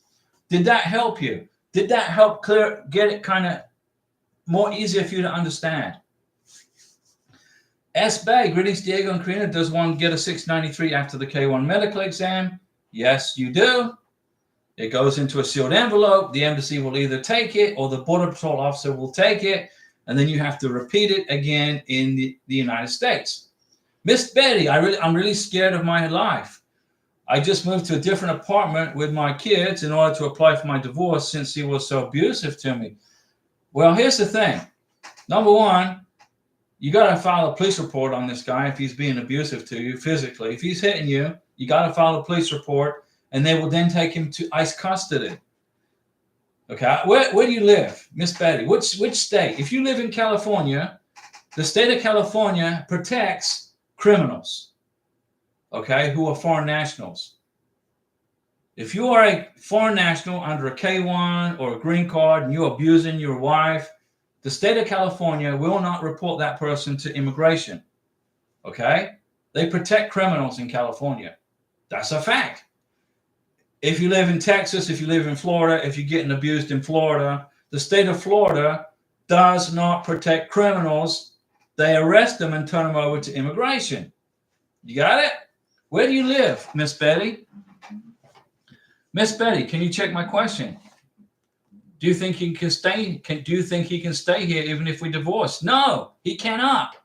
Did that help you? Did that help get it kind of more easier for you to understand? S. Bay, greetings, Diego and Karina. Does one get a 693 after the K-1 medical exam? Yes, you do. It goes into a sealed envelope. The embassy will either take it or the Border Patrol officer will take it. And then you have to repeat it again in the United States. Miss Betty, I'm really scared of my life. I just moved to a different apartment with my kids in order to apply for my divorce since he was so abusive to me. Well, here's the thing. Number one, you got to file a police report on this guy if he's being abusive to you physically. If he's hitting you, You got to file a police report, and they will then take him to ICE custody. Okay, where do you live, Miss Betty? Which state? If you live in California, the state of California protects criminals, okay, who are foreign nationals. If you are a foreign national under a K-1 or a green card and you're abusing your wife, the state of California will not report that person to immigration, okay? They protect criminals in California. That's a fact. If you live in Texas, if you live in Florida, if you're getting abused in Florida, the state of Florida does not protect criminals. They arrest them and turn them over to immigration. You got it? Where do you live, Miss Betty? Miss Betty, can you check my question? Do you think he can stay? Do you think he can stay here even if we divorce? No, he cannot.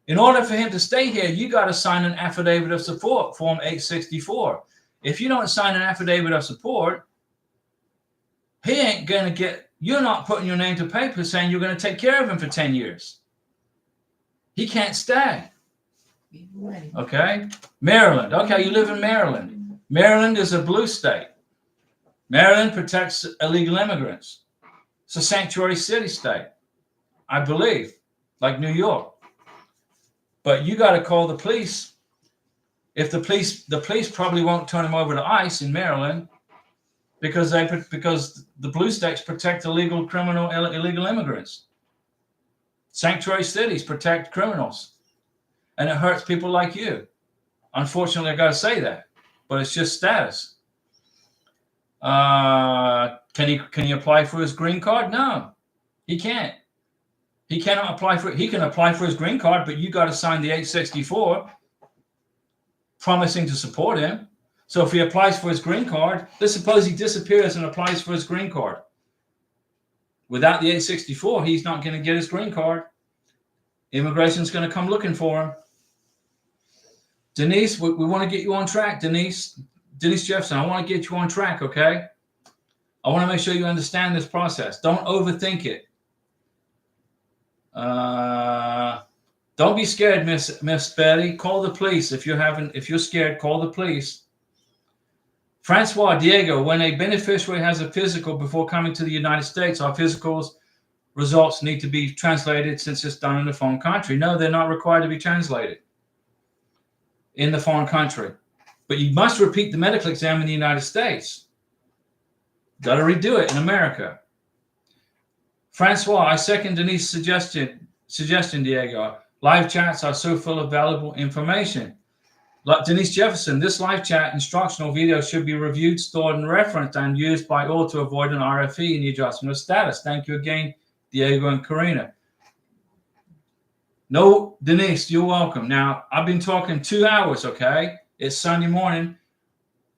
In order for him to stay here, you got to sign an affidavit of support, Form 864. If you don't sign an affidavit of support, he ain't going to get, you're not putting your name to paper saying you're going to take care of him for 10 years. He can't stay. Okay? Maryland. Okay, you live in Maryland. Maryland is a blue state. Maryland protects illegal immigrants. It's a sanctuary city state, I believe, like New York. But you got to call the police. If the police probably won't turn him over to ICE in Maryland because the blue states protect illegal immigrants. Sanctuary cities protect criminals, and it hurts people like you. Unfortunately, I got to say that, but it's just status. Can he apply for his green card? No, he can't. He cannot apply for it. He can apply for his green card, but you got to sign the 864 promising to support him. So if he applies for his green card, let's suppose he disappears and applies for his green card. Without the 864, he's not going to get his green card. Immigration's going to come looking for him. Denise, we want to get you on track, Denise Jefferson. I want to get you on track, okay? I want to make sure you understand this process. Don't overthink it. Don't be scared, Miss Betty. Call the police if you're scared. Call the police. Francois Diego, when a beneficiary has a physical before coming to the United States, our physicals results need to be translated since it's done in a foreign country. No, they're not required to be translated in the foreign country. But you must repeat the medical exam in the United States. Got to redo it in America. Francois, I second Denise's suggestion, Diego. Live chats are so full of valuable information. Like Denise Jefferson, this live chat instructional video should be reviewed, stored, and referenced and used by all to avoid an RFE in the adjustment of status. Thank you again, Diego and Karina. No, Denise, you're welcome. Now, I've been talking 2 hours, okay? It's Sunday morning.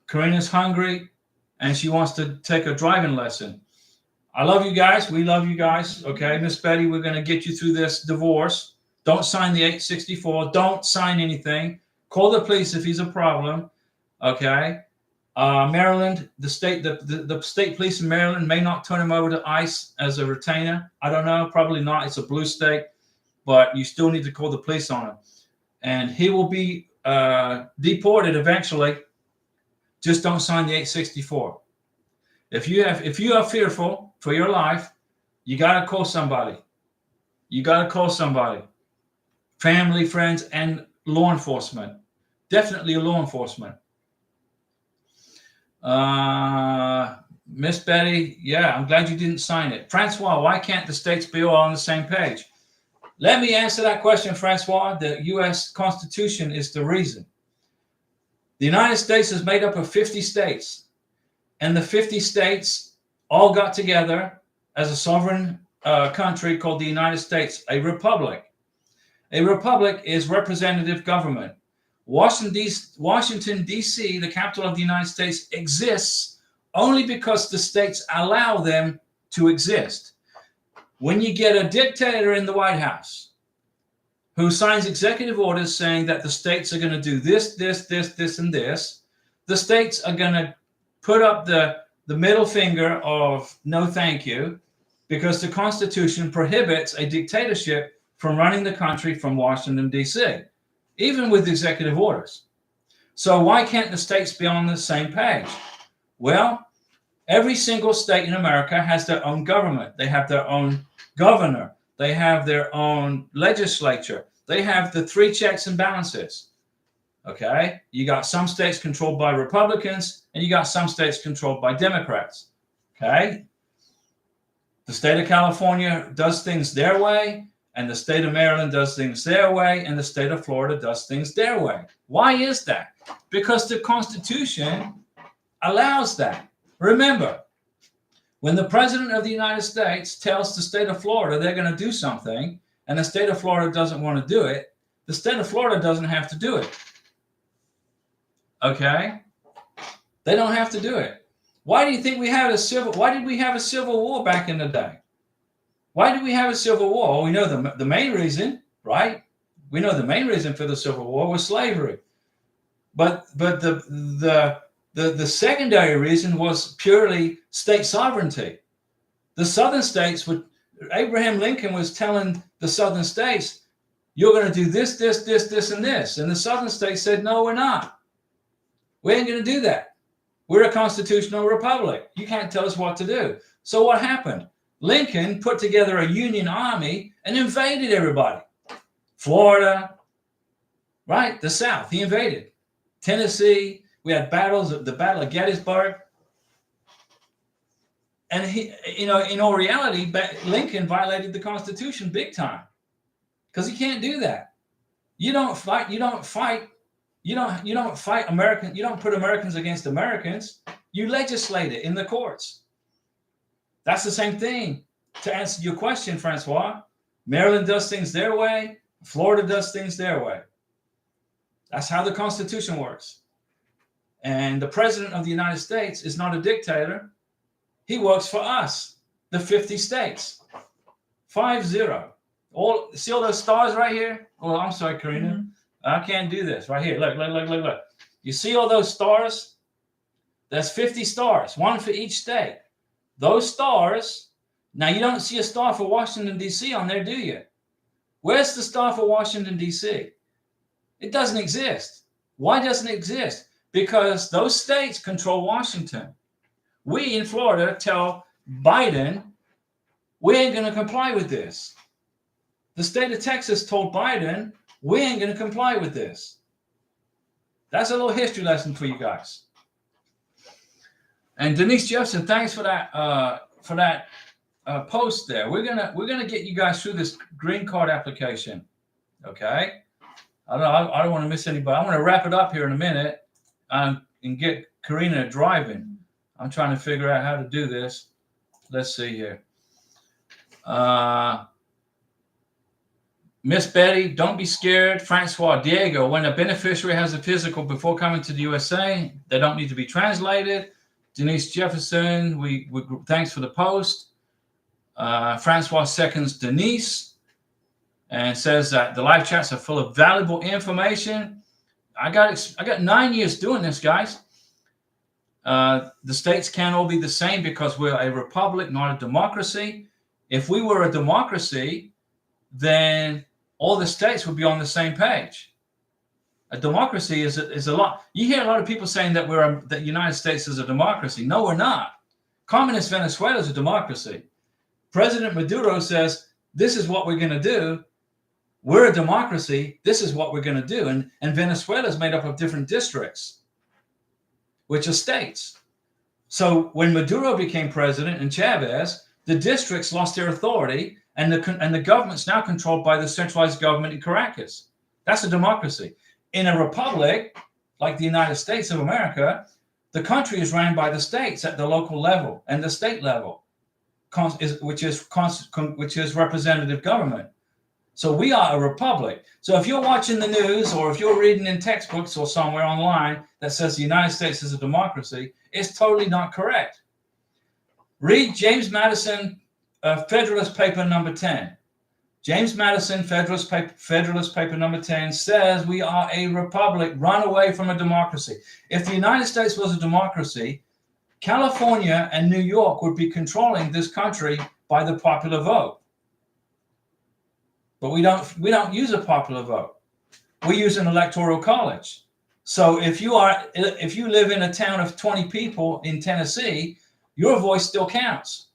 Karina's hungry, and she wants to take a driving lesson. I love you guys. We love you guys, okay? Miss Betty, we're going to get you through this divorce. Don't sign the 864. Don't sign anything. Call the police if he's a problem, okay? Maryland, the state police in Maryland may not turn him over to ICE as a retainer. I don't know, probably not. It's a blue state, but you still need to call the police on him. And he will be deported eventually. Just don't sign the 864. If you are fearful for your life, you got to call somebody. You got to call somebody. Family, friends, and law enforcement. Definitely law enforcement. Miss Betty, yeah, I'm glad you didn't sign it. Francois, why can't the states be all on the same page? Let me answer that question, Francois. The U.S. Constitution is the reason. The United States is made up of 50 states, and the 50 states all got together as a sovereign country called the United States, a republic. A republic is representative government. Washington, D.C., the capital of the United States, exists only because the states allow them to exist. When you get a dictator in the White House who signs executive orders saying that the states are going to do this, this, this, this, and this, the states are going to put up the middle finger of no thank you, because the Constitution prohibits a dictatorship from running the country from Washington, D.C., even with executive orders. So why can't the states be on the same page? Well, every single state in America has their own government. They have their own governor. They have their own legislature. They have the three checks and balances. Okay? You got some states controlled by Republicans, and you got some states controlled by Democrats. Okay? The state of California does things their way, and the state of Maryland does things their way, and the state of Florida does things their way. Why is that? Because the Constitution allows that. Remember, when the President of the United States tells the state of Florida they're going to do something, and the state of Florida doesn't want to do it, the state of Florida doesn't have to do it. Okay? They don't have to do it. Why do you think we had why did we have a civil war back in the day? Why did we have a civil war? Well, we know the main reason, right? We know the main reason for the Civil War was slavery. But the secondary reason was purely state sovereignty. The southern states Abraham Lincoln was telling the southern states, you're going to do this, this, this, this, and this. And the southern states said, no, we're not. We ain't going to do that. We're a constitutional republic. You can't tell us what to do. So what happened? Lincoln put together a Union army and invaded everybody. Florida, right? The South, he invaded. Tennessee, we had the Battle of Gettysburg. And in all reality, Lincoln violated the Constitution big time. Because he can't do that. You don't fight Americans, you don't put Americans against Americans. You legislate it in the courts. That's the same thing. To answer your question, Francois, Maryland does things their way, Florida does things their way. That's how the Constitution works. And the President of the United States is not a dictator. He works for us, the 50 states. 5-0. See all those stars right here? Oh, I'm sorry, Karina. Mm-hmm. I can't do this. Right here. Look. You see all those stars? That's 50 stars, one for each state. Those stars, now you don't see a star for Washington, D.C. on there, do you? Where's the star for Washington, D.C.? It doesn't exist. Why doesn't it exist? Because those states control Washington. We in Florida tell Biden, we ain't going to comply with this. The state of Texas told Biden, we ain't going to comply with this. That's a little history lesson for you guys. And Denise Jefferson, thanks for that post there. We're gonna get you guys through this green card application. Okay. I don't want to miss anybody. I want to wrap it up here in a minute and get Karina driving. I'm trying to figure out how to do this. Let's see here. Miss Betty, don't be scared. Francois Diego, when a beneficiary has a physical before coming to the USA, they don't need to be translated. Denise Jefferson, we thanks for the post. Francois seconds Denise and says that the live chats are full of valuable information. I got 9 years doing this, guys. The states can't all be the same because we're a republic, not a democracy. If we were a democracy, then all the states would be on the same page. A democracy is a lot. You hear a lot of people saying that the United States is a democracy. No, we're not. Communist Venezuela is a democracy. President Maduro says, this is what we're going to do. We're a democracy. This is what we're going to do. And Venezuela is made up of different districts, which are states. So when Maduro became president and Chavez, the districts lost their authority, and the government's now controlled by the centralized government in Caracas. That's a democracy. In a republic like the United States of America, the country is ran by the states at the local level and the state level, which is representative government. So we are a republic. So if you're watching the news or if you're reading in textbooks or somewhere online that says the United States is a democracy, it's totally not correct. Read James Madison, Federalist Paper number 10. James Madison, Federalist Paper number 10 says we are a republic run away from a democracy. If the United States was a democracy, California and New York would be controlling this country by the popular vote. But we don't use a popular vote. We use an electoral college. So if you live in a town of 20 people in Tennessee, your voice still counts.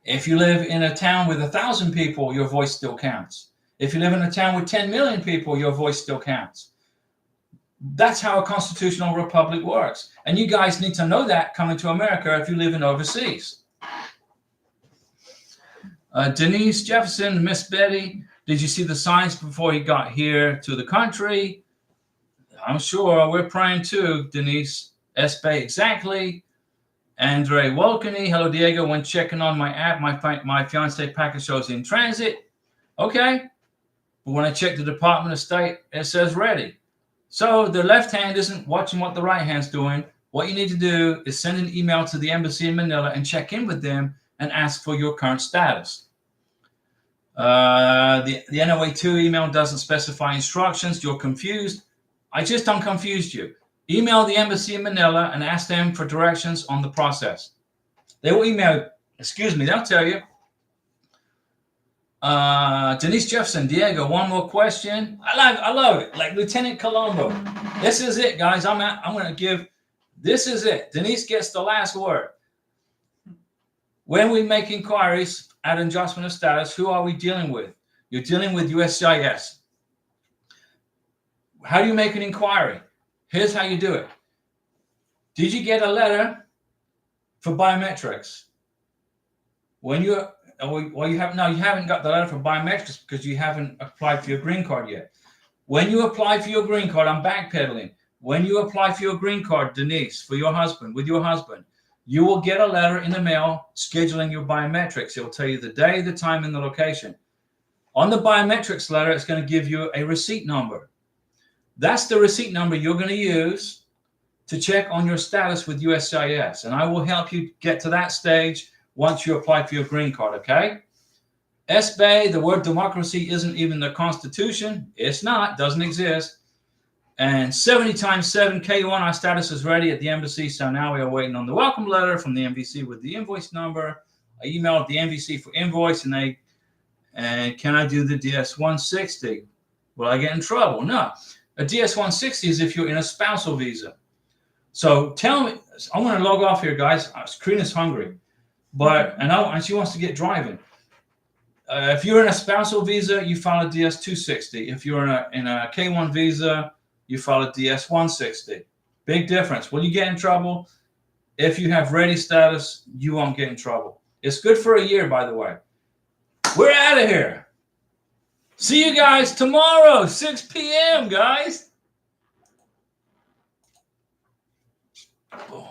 If you live in a town with 1,000 people, your voice still counts. If you live in a town with 10 million people, your voice still counts. That's how a constitutional republic works. And you guys need to know that coming to America if you live in overseas. Denise Jefferson, Miss Betty, did you see the signs before he got here to the country? I'm sure we're praying too, Denise. Espe, exactly. Andre Wolkany, hello Diego. When checking on my app, my fiance package shows in transit. Okay. But when I check the Department of State, it says ready. So the left hand isn't watching what the right hand's doing. What you need to do is send an email to the embassy in Manila and check in with them and ask for your current status. The NOA2 email doesn't specify instructions. You're confused. I just unconfused you. Email the embassy in Manila and ask them for directions on the process. They will email, they'll tell you. Denise Jefferson, Diego, one more question. I love it. Like Lieutenant Colombo. This is it, guys. I'm going to give, this is it. Denise gets the last word. When we make inquiries at adjustment of status, who are we dealing with? You're dealing with USCIS. How do you make an inquiry? Here's how you do it. Did you get a letter for biometrics? When you haven't got the letter for biometrics because you haven't applied for your green card yet. When you apply for your green card, I'm backpedaling. When you apply for your green card, Denise, for your husband, with your husband, you will get a letter in the mail scheduling your biometrics. It will tell you the day, the time, and the location. On the biometrics letter, it's going to give you a receipt number. That's the receipt number you're going to use to check on your status with USCIS. And I will help you get to that stage once you apply for your green card, okay? SBay, the word democracy isn't even the Constitution. It's not, doesn't exist. And 70 times 7, K1, our status is ready at the embassy. So now we are waiting on the welcome letter from the MVC with the invoice number. I emailed the MVC for invoice and can I do the DS-160? Will I get in trouble? No. A DS-160 is if you're in a spousal visa. So tell me, I'm going to log off here, guys. Karina's hungry. And she wants to get driving. If you're in a spousal visa, you file a DS-260. If you're in a K1 visa, you file a DS-160. Big difference. Will you get in trouble? If you have ready status, you won't get in trouble. It's good for a year, by the way. We're out of here. See you guys tomorrow, 6 p.m., guys. Oh.